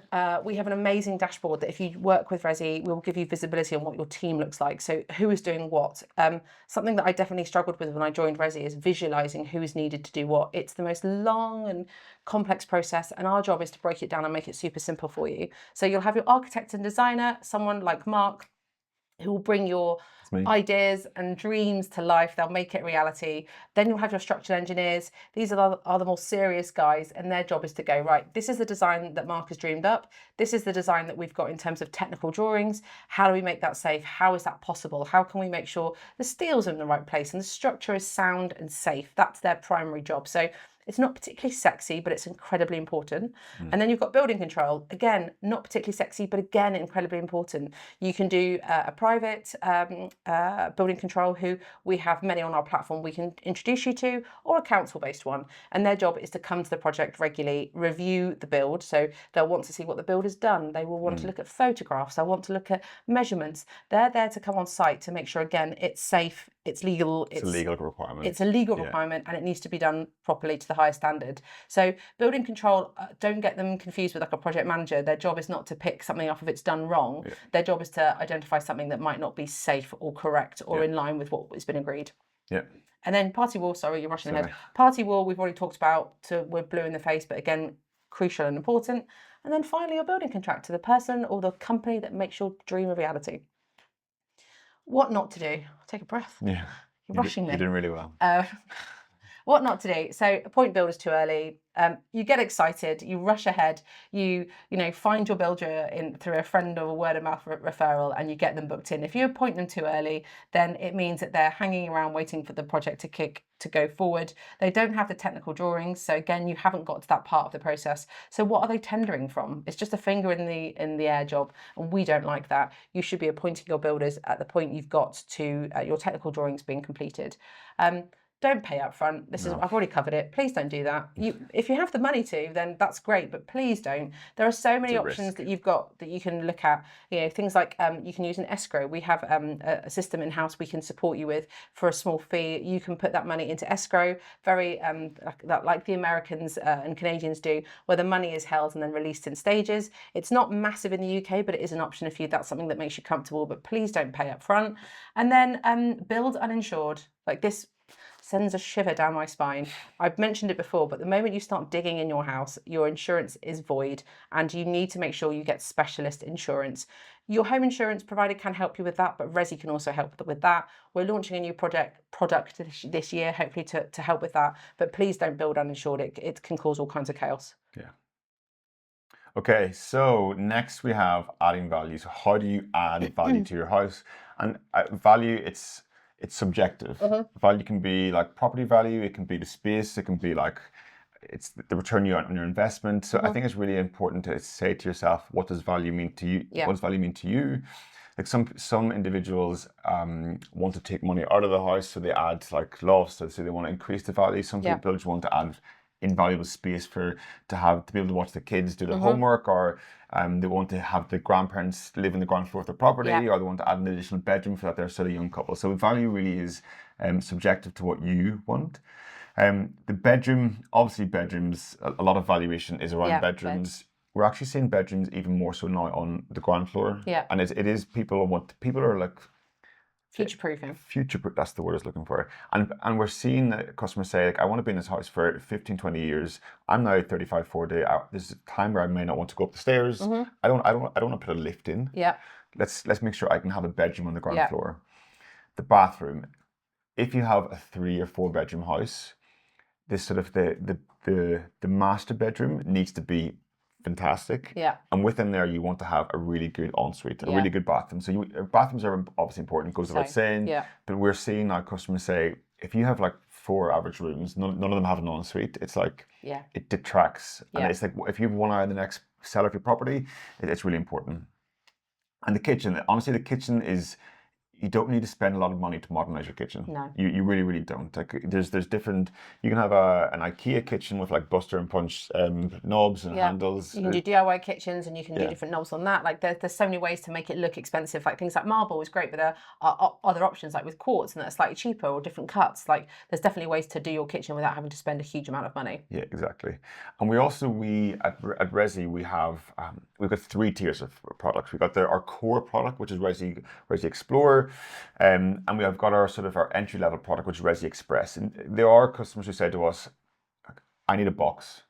we have an amazing dashboard that if you work with Resi, we will give you visibility on what your team looks like. So who is doing what? Something that I definitely struggled with when I joined Resi is visualizing who is needed to do what. It's the most long and complex process, and our job is to break it down and make it super simple for you. So you'll have your architect and designer, someone like Mark, who will bring your ideas and dreams to life. They'll make it reality. Then you'll have your structural engineers. These are the more serious guys, and their job is to go, right, this is the design that Mark has dreamed up. This is the design that we've got in terms of technical drawings. How do we make that safe? How is that possible? How can we make sure the steel's in the right place and the structure is sound and safe? That's their primary job. So it's not particularly sexy, but it's incredibly important. And then you've got building control. Again, not particularly sexy, but again, incredibly important. You can do a private building control, who we have many on our platform we can introduce you to, or a council-based one. And their job is to come to the project regularly, review the build. So they'll want to see what the build has done. They will want to look at photographs. They'll want to look at measurements. They're there to come on site to make sure, again, it's safe, it's legal. It's a legal requirement. It's a legal requirement, and it needs to be done properly to the highest standard. So building control, don't get them confused with like a project manager. Their job is not to pick something off if it's done wrong. Their job is to identify something that might not be safe or correct or in line with what has been agreed. And then party wall, sorry, you're rushing ahead. Party wall, we've already talked about, so we're blue in the face, but again, crucial and important. And then finally, your building contractor, the person or the company that makes your dream a reality. What not to do? Take a breath. Yeah. You're rushing me. You're doing really well. What not to do? So appoint builders too early. You get excited, you rush ahead, you find your builder through a friend or a word of mouth referral, and you get them booked in. If you appoint them too early, then it means that they're hanging around waiting for the project to go forward. They don't have the technical drawings, so again, you haven't got to that part of the process. So what are they tendering from? It's just a finger in the air job, and we don't like that. You should be appointing your builders at the point you've got to your technical drawings being completed. don't pay up front. This is, No. I've already covered it. Please don't do that. If you have the money to, then that's great, but please don't. There are so many a options risk. that you've got that you can look at. You know, things like you can use an escrow. We have a system in house we can support you with for a small fee. You can put that money into escrow, very like the Americans and Canadians do, where the money is held and then released in stages. It's not massive in the UK, but it is an option if you that's something that makes you comfortable. But please don't pay up front. And then build uninsured. Like this sends a shiver down my spine. I've mentioned it before, but the moment you start digging in your house, your insurance is void, and you need to make sure you get specialist insurance. Your home insurance provider can help you with that, but Resi can also help with that. We're launching a new product this year, hopefully to help with that. But please don't build uninsured. It can cause all kinds of chaos. Yeah. Okay, so next we have adding value. So how do you add value to your house? And value, it's subjective. Value can be like property value, it can be the space, it can be like it's the return you on your investment. So I think it's really important to say to yourself, what does value mean to you? Yeah. What does value mean to you? Like some individuals want to take money out of the house, so they add like lofts, so they want to increase the value. Some people just want to add invaluable space to be able to watch the kids do their homework, or they want to have the grandparents live in the ground floor of the property, or they want to add an additional bedroom for that they're still a young couple. So value really is subjective to what you want. The bedroom, obviously bedrooms, a lot of valuation is around bedrooms. We're actually seeing bedrooms even more so now on the ground floor. Yeah. And it is people are like Future-proofing. Future-proof, that's the word I was looking for. And we're seeing customers say, like, I want to be in this house for 15, 20 years. I'm now 35, 40. There's a time where I may not want to go up the stairs. I don't want to put a lift in. Yeah. Let's make sure I can have a bedroom on the ground floor. The bathroom. If you have a 3 or 4 bedroom house, this sort of the master bedroom needs to be fantastic. Yeah. And within there, you want to have a really good ensuite, a really good bathroom. So bathrooms are obviously important, goes without saying. Yeah. But we're seeing our customers say, if you have like 4 average rooms, none of them have an ensuite, it's like it detracts. And it's like if you have one eye on the next seller of your property, it's really important. And the kitchen, honestly, the kitchen is. You don't need to spend a lot of money to modernize your kitchen. No. You really, really don't. Like there's different. You can have an IKEA kitchen with like buster and punch knobs and handles. You can do DIY kitchens, and you can do different knobs on that. Like there's so many ways to make it look expensive. Like things like marble is great, but there are other options like with quartz, and that's slightly cheaper, or different cuts. Like there's definitely ways to do your kitchen without having to spend a huge amount of money. Yeah, exactly. And we at Resi we've got 3 tiers of products. We've got our core product, which is Resi Explorer. And we have got our entry-level product, which is Resi Express. And there are customers who say to us, I need a box.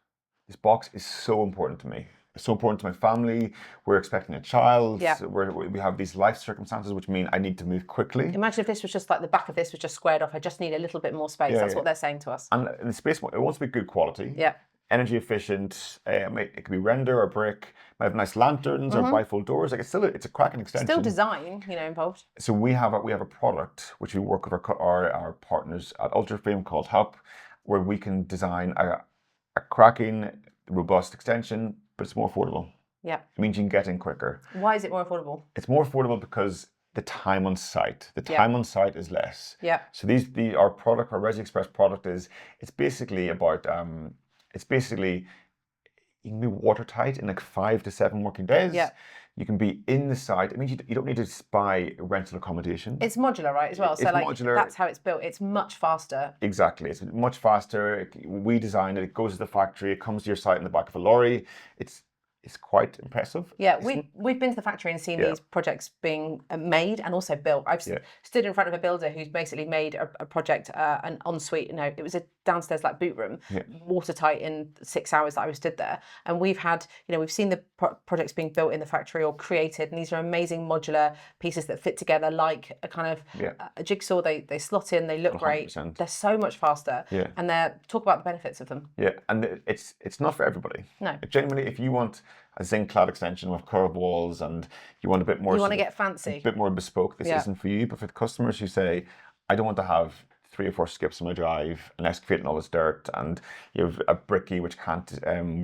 This box is so important to me. It's so important to my family. We're expecting a child. Yeah. We have these life circumstances, which mean I need to move quickly. Imagine if this was just like the back of this was just squared off. I just need a little bit more space. That's what they're saying to us. And the space, it wants to be good quality. Yeah. Energy efficient. It could be render or brick. Might have nice lanterns or bifold doors. Like it's a cracking extension. Still design, involved. So we have a product which we work with our partners at Altrincham called Hub, where we can design a cracking, robust extension, but it's more affordable. Yeah. It means you can get in quicker. Why is it more affordable? It's more affordable because the time on site. The time on site is less. Yeah. So our product, our Resi Express product it's basically about you can be watertight in like 5 to 7 working days. Yeah. You can be in the site. It means you don't need to buy rental accommodation. It's modular, right, as well? It's so like modular. That's how it's built. It's much faster. Exactly. It's much faster. We design it. It goes to the factory. It comes to your site in the back of a lorry. It's quite impressive. Yeah, we've been to the factory and seen these projects being made and also built. I've stood in front of a builder who's basically made a project, an ensuite. It was a downstairs like boot room, watertight in 6 hours that I was stood there. And we've had, we've seen the projects being built in the factory or created, and these are amazing modular pieces that fit together like a kind of a jigsaw. They slot in, they look 100%. Great. They're so much faster. Yeah. And talk about the benefits of them. Yeah, and it's not for everybody. No. Genuinely, if you want a zinc clad extension with curved walls and you want a bit more, you want to get fancy, a bit more bespoke, this isn't for you. But for the customers who say, I don't want to have 3 or 4 skips on my drive and excavating all this dirt, and you have a bricky which can't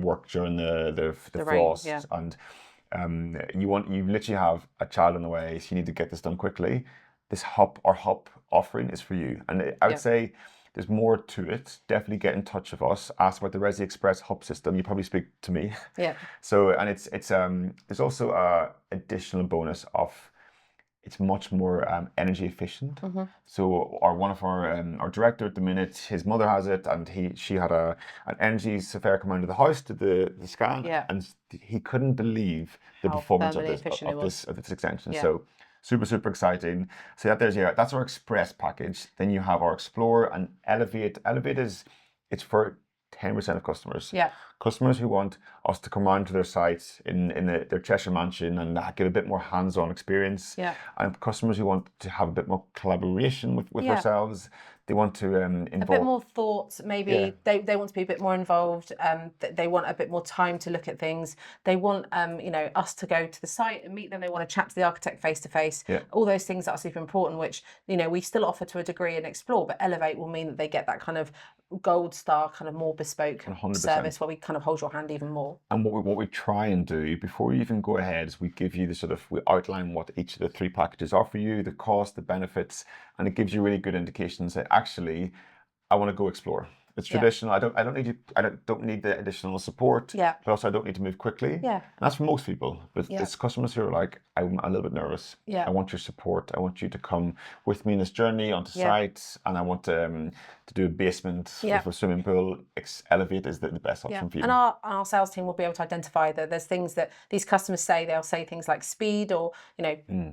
work during the frost, rain, and you literally have a child on the way, so you need to get this done quickly. This Hub offering is for you. And I would say there's more to it, definitely get in touch with us. Ask about the Resi Express hub system. You probably speak to me. Yeah. So, and it's there's also a additional bonus of it's much more energy efficient. So one of our director at the minute, his mother has it, and she had an energy surveyor come out of the house to the scan, Yeah. and he couldn't believe the How performance of thermally efficient it was. this extension. Yeah. So super exciting. So that's our Express package. Then you have our Explore and Elevate. Elevate it's for 10% of customers. Yeah. Customers who want us to come round to their site in their Cheshire mansion and give a bit more hands-on experience. Yeah. And customers who want to have a bit more collaboration with Yeah. ourselves. They want to a bit more thought, maybe. Yeah. They want to be a bit more involved. They want a bit more time to look at things. They want us to go to the site and meet them. They want to chat to the architect face to face. Yeah. All those things that are super important, which we still offer to a degree and Explore, but Elevate will mean that they get that kind of gold star, kind of more bespoke 100%. service where we kind of hold your hand even more. And what we try and do before you even go ahead is we give you we outline what each of the 3 packages are for you, the cost, the benefits, and it gives you really good indications that actually I want to go explore. It's traditional. I don't need the additional support. Yeah. But also I don't need to move quickly. Yeah. And that's for most people. But it's customers who are like, I'm a little bit nervous. Yeah. I want your support. I want you to come with me in this journey onto site, and I want to do a basement with a swimming pool. Elevate is the best option for you. And our sales team will be able to identify that there's things that these customers say. They'll say things like speed or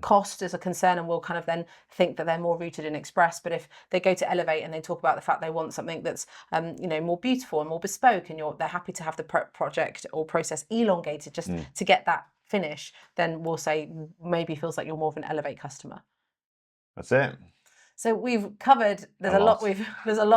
cost is a concern, and we'll kind of then think that they're more rooted in Express. But if they go to Elevate and they talk about the fact they want something that's more beautiful and more bespoke, and they're happy to have the project or process elongated just to get that finish, then we'll say maybe feels like you're more of an Elevate customer. That's it. So we've covered. There's a lot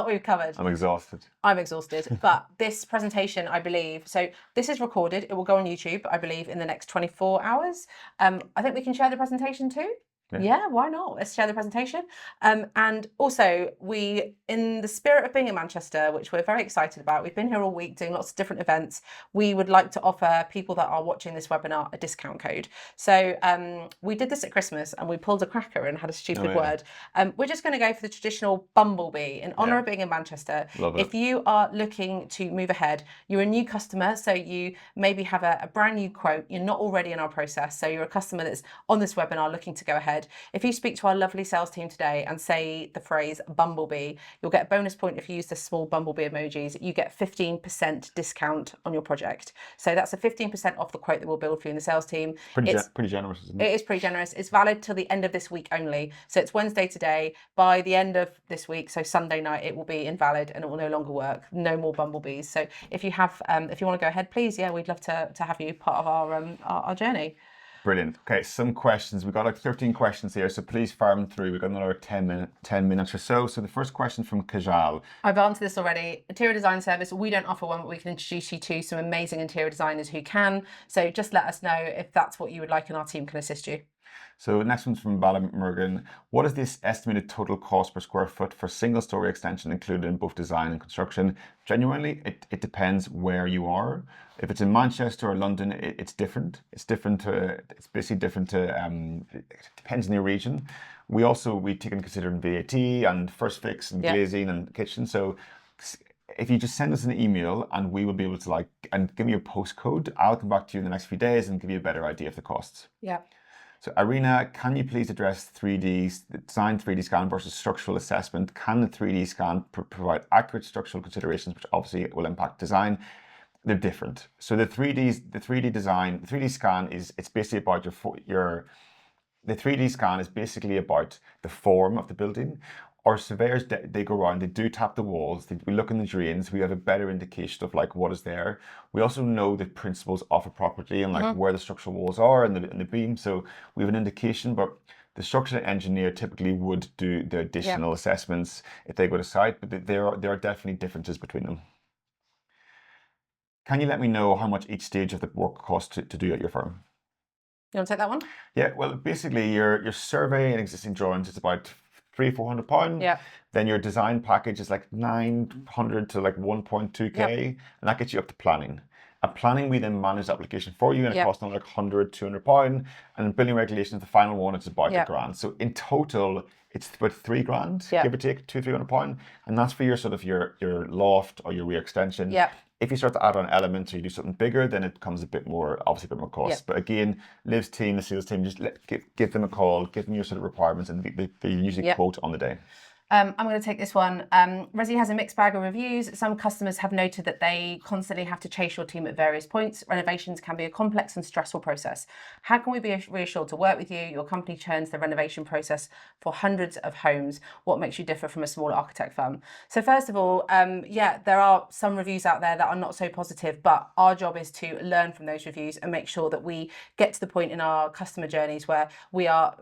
we've covered. I'm exhausted. I'm exhausted. But this presentation, I believe, so this is recorded. It will go on YouTube, I believe, in the next 24 hours. I think we can share the presentation too. Yeah, why not? Let's share the presentation. And also, we, in the spirit of being in Manchester, which we're very excited about, we've been here all week doing lots of different events. We would like to offer people that are watching this webinar a discount code. So we did this at Christmas and we pulled a cracker and had a stupid word. We're just going to go for the traditional bumblebee in honour of being in Manchester. Love it. If you are looking to move ahead, you're a new customer, so you maybe have a brand new quote, you're not already in our process, so you're a customer that's on this webinar looking to go ahead. If you speak to our lovely sales team today and say the phrase bumblebee, you'll get a bonus point if you use the small bumblebee emojis. You get 15% discount on your project. So that's a 15% off the quote that we'll build for you in the sales team. Pretty generous, isn't it? It is pretty generous. It's valid till the end of this week only. So it's Wednesday today. By the end of this week, so Sunday night, it will be invalid and it will no longer work. No more bumblebees. So if you have, if you want to go ahead, please, we'd love to have you part of our journey. Brilliant. Okay, some questions. We've got like 13 questions here, so please fire them through. We've got another 10 minutes or so. So the first question from Kajal. I've answered this already. Interior design service, we don't offer one, but we can introduce you to some amazing interior designers who can. So just let us know if that's what you would like and our team can assist you. So the next one's from Ballymurgan. What is this estimated total cost per square foot for single-story extension included in both design and construction? Genuinely, it depends where you are. If it's in Manchester or London, it's different. It's basically different to, it depends on your region. We take into consideration VAT and first fix and glazing and kitchen. So if you just send us an email and we will be able to and give me your postcode, I'll come back to you in the next few days and give you a better idea of the costs. Yeah. So Irina, can you please address design 3D scan versus structural assessment? Can the 3D scan provide accurate structural considerations, which obviously will impact design? They're different. So the 3D scan it's basically about the 3D scan is basically about the form of the building. Our surveyors, they go around, they do tap the walls, we look in the drains, we have a better indication of what is there. We also know the principles of a property and where the structural walls are and the beam. So we have an indication, but the structural engineer typically would do the additional assessments if they go to site, but there are definitely differences between them. Can you let me know how much each stage of the work costs to do at your firm? You want to take that one? Yeah, well, basically your survey and existing drawings is about £300-400. Yeah. Then your design package is like 900 to 1.2k, and that gets you up to planning. At planning, we then manage the application for you, and it Yep. costs another like £100, £200. And in building regulations, the final one, it's about Yep. a grand. So in total, it's about 3 grand, Yep. give or take, £200-300, and that's for your sort of your loft or your rear extension. Yep. If you start to add on elements or you do something bigger, then it becomes obviously a bit more cost. Yep. But again, Liv's team, the sales team, just give them a call, give them your sort of requirements, and they usually quote on the day. I'm going to take this one. Resi has a mixed bag of reviews. Some customers have noted that they constantly have to chase your team at various points. Renovations can be a complex and stressful process. How can we be reassured to work with you? Your company churns the renovation process for hundreds of homes. What makes you differ from a smaller architect firm? So first of all, there are some reviews out there that are not so positive, but our job is to learn from those reviews and make sure that we get to the point in our customer journeys where we are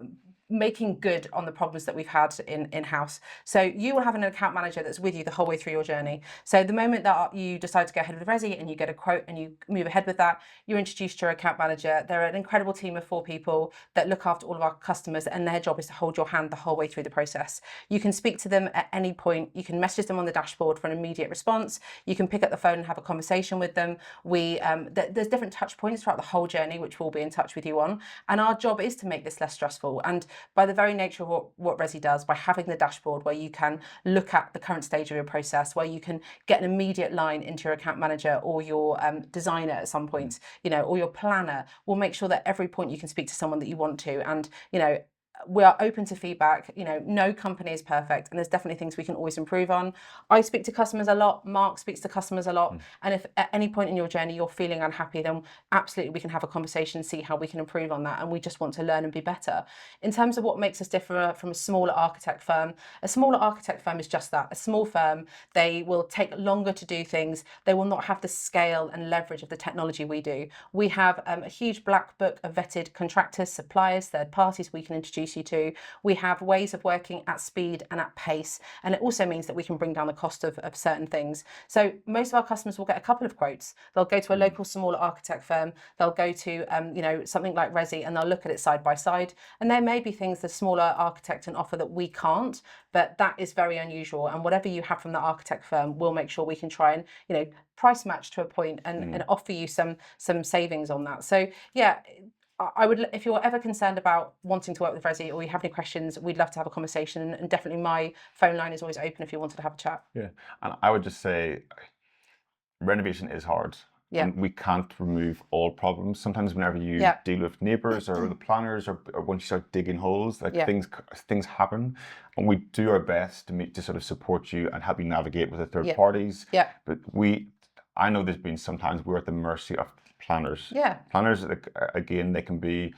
making good on the problems that we've had in-house. So you will have an account manager that's with you the whole way through your journey. So the moment that you decide to go ahead with Resi and you get a quote and you move ahead with that, you're introduced to your account manager. They're an incredible team of 4 people that look after all of our customers, and their job is to hold your hand the whole way through the process. You can speak to them at any point. You can message them on the dashboard for an immediate response. You can pick up the phone and have a conversation with them. There's different touch points throughout the whole journey, which we'll be in touch with you on. And our job is to make this less stressful. And by the very nature of what Resi does, by having the dashboard where you can look at the current stage of your process, where you can get an immediate line into your account manager or your designer at some point, or your planner, we'll make sure that every point you can speak to someone that you want to. And, we are open to feedback. No company is perfect, and there's definitely things we can always improve on. I speak to customers a lot. Mark speaks to customers a lot. And if at any point in your journey you're feeling unhappy, then absolutely we can have a conversation and see how we can improve on that. And we just want to learn and be better. In terms of what makes us differ from a smaller architect firm is just that, a small firm. They will take longer to do things. They will not have the scale and leverage of the technology we do. We have a huge black book of vetted contractors, suppliers, third parties we can introduce you to. We have ways of working at speed and at pace, and it also means that we can bring down the cost of certain things. So most of our customers will get a couple of quotes. They'll go to a local smaller architect firm, they'll go to something like Resi, and they'll look at it side by side, and there may be things the smaller architect can offer that we can't, but that is very unusual. And whatever you have from the architect firm, we'll make sure we can try and price match to a point and offer you some savings on that. So yeah, I would, if you're ever concerned about wanting to work with Resi or you have any questions, we'd love to have a conversation. And definitely my phone line is always open if you wanted to have a chat. Yeah, and I would just say renovation is hard. Yeah. And we can't remove all problems. Sometimes whenever you deal with neighbours or the planners or once you start digging holes, things happen. And we do our best to sort of support you and help you navigate with the third parties. Yeah. But I know there's been sometimes we're at the mercy of planners. Yeah. Planners, again, they can be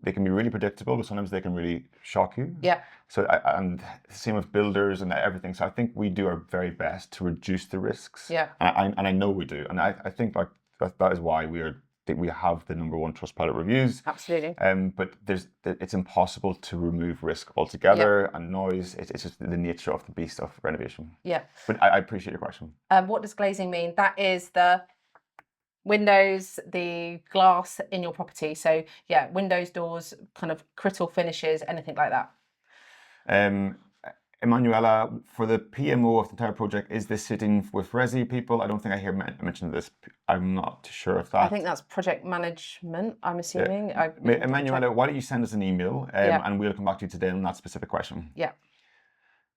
really predictable, but sometimes they can really shock you. Yeah. So and same with builders and everything. So I think we do our very best to reduce the risks. Yeah. And I know we do. And I think like that is why we have the #1 Trustpilot reviews. Absolutely. But it's impossible to remove risk altogether and noise. It's just the nature of the beast of renovation. Yeah. But I appreciate your question. What does glazing mean? That is the windows, the glass in your property. So yeah, windows, doors, kind of crystal finishes, anything like that. Emanuela, for the PMO of the entire project, is this sitting with Resi people? I don't think I hear mention this. I'm not sure of that. I think that's project management, I'm assuming. Emanuela, why don't you send us an email and we'll come back to you today on that specific question. Yeah.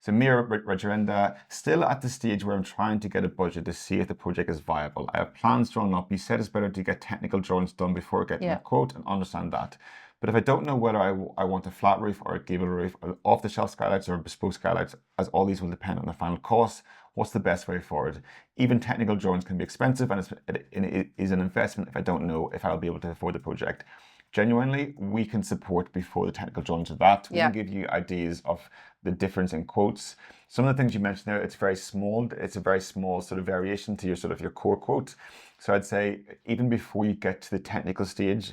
So Mira Rajarenda, still at the stage where I'm trying to get a budget to see if the project is viable. I have plans drawn up. You said it's better to get technical drawings done before getting a quote, and understand that. But if I don't know whether I want a flat roof or a gable roof, or off-the-shelf skylights or bespoke skylights, as all these will depend on the final cost, what's the best way forward? Even technical drawings can be expensive, and it is an investment if I don't know if I'll be able to afford the project. Genuinely, we can support before the technical drawings of that. We can give you ideas of the difference in quotes. Some of the things you mentioned there, it's very small. It's a very small sort of variation to your core quote. So I'd say even before you get to the technical stage,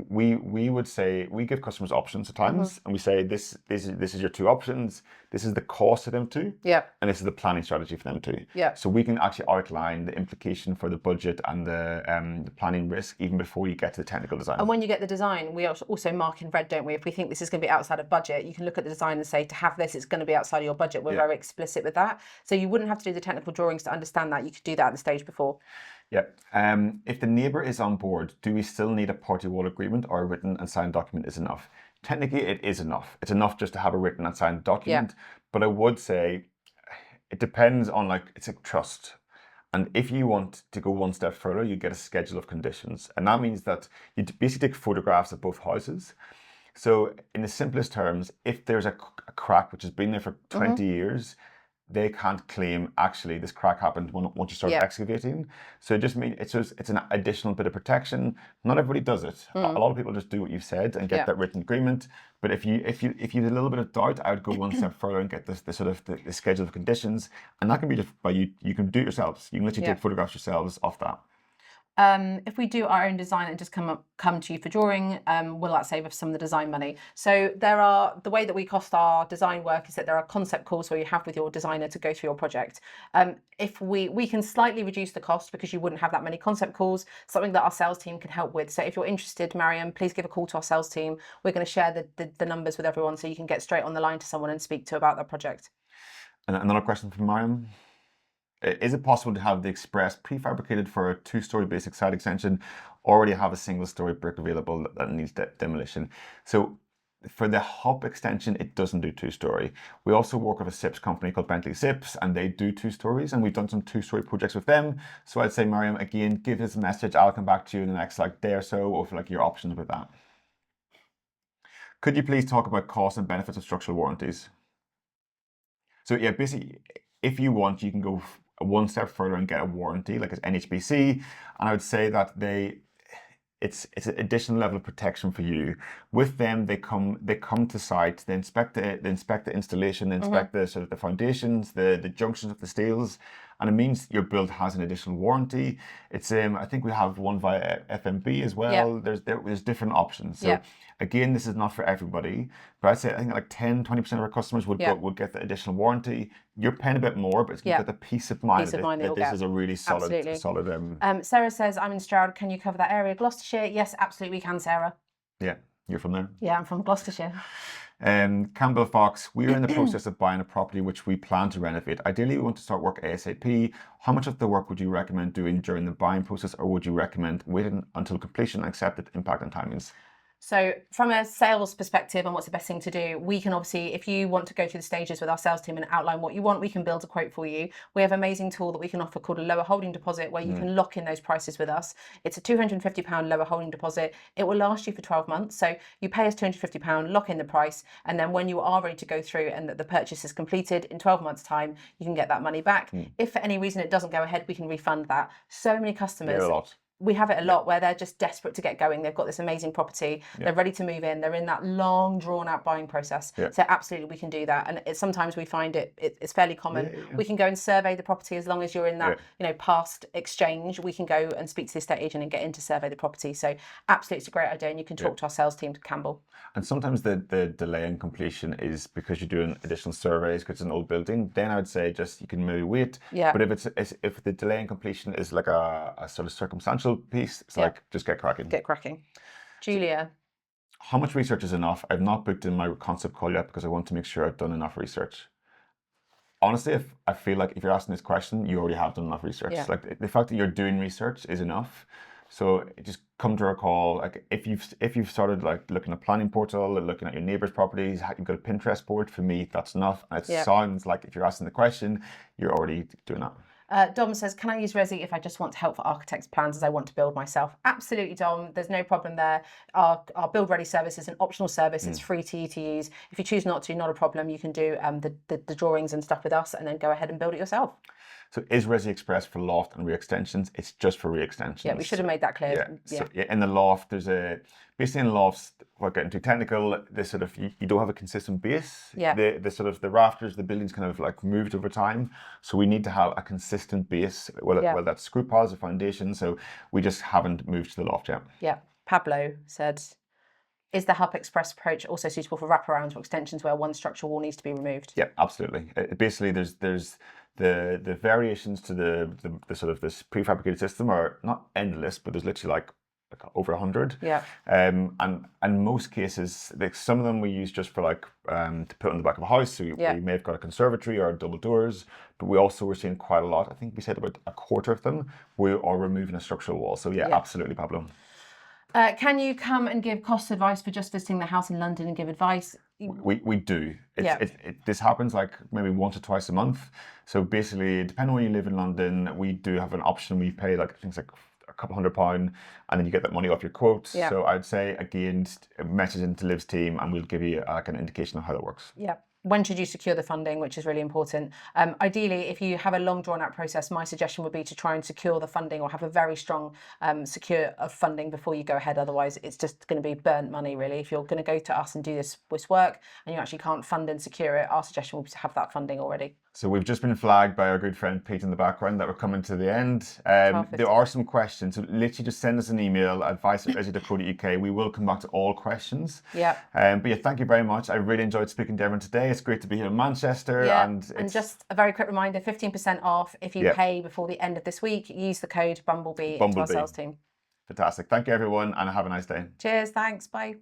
we would say we give customers options at times, and we say this is your 2 options. This is the cost of them too, and this is the planning strategy for them too. So we can actually outline the implication for the budget and the planning risk even before you get to the technical design. And when you get the design, we also mark in red, don't we? If we think this is going to be outside of budget, you can look at the design and say, to have this, it's going to be outside of your budget. We're very explicit with that. So you wouldn't have to do the technical drawings to understand that. You could do that at the stage before. Yeah. If the neighbour is on board, do we still need a party wall agreement, or a written and signed document is enough? Technically, it is enough. It's enough just to have a written and signed document. But I would say it depends on, like, it's a trust. And if you want to go one step further, you get a schedule of conditions. And that means that you basically take photographs of both houses. So in the simplest terms, if there's a crack which has been there for 20 years, they can't claim actually this crack happened once you start excavating. So it just means it's an additional bit of protection. Not everybody does it. A lot of people just do what you've said and get that written agreement. But if you have a little bit of doubt, I would go one step further and get the sort of the schedule of conditions, and that can be just by you can do it yourselves. You can literally take photographs yourselves of that. If we do our own design and just come to you for drawing, will that save us some of the design money? So the way that we cost our design work is that there are concept calls where you have with your designer to go through your project. If we can slightly reduce the cost because you wouldn't have that many concept calls, something that our sales team can help with. So if you're interested, Mariam, please give a call to our sales team. We're going to share the numbers with everyone so you can get straight on the line to someone and speak to about that project. And another question from Mariam. Is it possible to have the express prefabricated for a 2-story basic side extension, or already have a single-story brick available that needs demolition? So for the hub extension, it doesn't do 2-story. We also work with a SIPS company called Bentley SIPS, and they do 2 stories, and we've done some 2-story projects with them. So I'd say, Mariam, again, give us a message. I'll come back to you in the next day or so, or for your options with that. Could you please talk about costs and benefits of structural warranties? So yeah, basically, if you want, you can go one step further and get a warranty, like it's NHBC, and I would say that it's an additional level of protection for you. With them, they come to site, they inspect the installation, they inspect the sort of the foundations, the junctions of the steels, and it means your build has an additional warranty. It's I think we have one via FMB as well. There's different options. So again, this is not for everybody, but I'd say I think like 10-20% of our customers would get the additional warranty. You're paying a bit more, but it's got the peace of mind that this is a really solid. Sarah says, I'm in Stroud. Can you cover that area? Gloucestershire? Yes, absolutely we can, Sarah. Yeah, you're from there? Yeah, I'm from Gloucestershire. Campbell Fox, we're in the process of buying a property which we plan to renovate. Ideally, we want to start work ASAP. How much of the work would you recommend doing during the buying process, or would you recommend waiting until completion and accepted impact on timings? So from a sales perspective and what's the best thing to do, we can obviously, if you want to go through the stages with our sales team and outline what you want, we can build a quote for you. We have an amazing tool that we can offer called a lower holding deposit, where you can lock in those prices with us. It's a £250 lower holding deposit. It will last you for 12 months. So you pay us £250, lock in the price, and then when you are ready to go through and the purchase is completed in 12 months time, you can get that money back. If for any reason it doesn't go ahead, we can refund that. So many customers. Yeah, a lot. We have it a lot where they're just desperate to get going. They've got this amazing property. They're ready to move in. They're in that long, drawn-out buying process. So absolutely, we can do that. And sometimes we find it's fairly common. We can go and survey the property as long as you're in that past exchange. We can go and speak to the estate agent and get in to survey the property. So absolutely, it's a great idea. And you can talk to our sales team, Campbell. And sometimes the delay in completion is because you're doing additional surveys because it's an old building. Then I would say just you can maybe wait. But if the delay in completion is like a sort of circumstantial piece, it's like just get cracking. Get cracking. Julia. How much research is enough? I've not booked in my concept call yet because I want to make sure I've done enough research. Honestly, I feel like if you're asking this question, you already have done enough research. Like the fact that you're doing research is enough. So just come to our call. Like if you've started like looking at planning portal and looking at your neighbours' properties, you've got a Pinterest board. For me, that's enough. And it sounds like if you're asking the question, you're already doing that. Dom says, can I use Resi if I just want help for architect's plans as I want to build myself? Absolutely, Dom. There's no problem there. Our Build Ready service is an optional service. It's free to you to use. If you choose not to, not a problem. You can do the drawings and stuff with us and then go ahead and build it yourself. So is Resi Express for loft and re-extensions? It's just for re-extensions. Yeah, we should have made that clear. So in the loft, basically in lofts, without getting too technical, you don't have a consistent base. The rafters, the building's kind of like moved over time. So we need to have a consistent base, whether that's screw piles or foundation. So we just haven't moved to the loft yet. Yeah. Pablo said, is the Hub Express approach also suitable for wraparounds or extensions where one structural wall needs to be removed? Yeah, absolutely. Basically, there's the variations to the sort of this prefabricated system are not endless, but there's literally like like over 100. Yeah. And most cases, like some of them we use just for like to put on the back of a house. So Yeah. we may have got a conservatory or double doors, but we're seeing quite a lot. I think we said about a quarter of them we are removing a structural wall. So yeah, absolutely, Pablo. Can you come and give cost advice for just visiting the house in London and give advice? We do. This happens like maybe once or twice a month. So basically, depending on where you live in London, we do have an option. We pay like things like a couple £100, and then you get that money off your quote. Yeah. So I'd say again, message into Liv's team, and we'll give you like an indication of how that works. Yeah. When should you secure the funding, which is really important. Ideally, if you have a long drawn out process, my suggestion would be to try and secure the funding or have a very strong secure of funding before you go ahead. Otherwise, it's just going to be burnt money, really. If you're going to go to us and do this work and you actually can't fund and secure it, our suggestion will be to have that funding already. So we've just been flagged by our good friend Pete in the background that we're coming to the end. There are some questions, so literally just send us an email, advice@resi.co.uk. We will come back to all questions. Yeah. But yeah, thank you very much. I really enjoyed speaking to everyone today. It's great to be here in Manchester. Yeah. And just a very quick reminder, 15% off if you pay before the end of this week. Use the code Bumblebee into our sales team. Fantastic. Thank you, everyone, and have a nice day. Cheers. Thanks. Bye.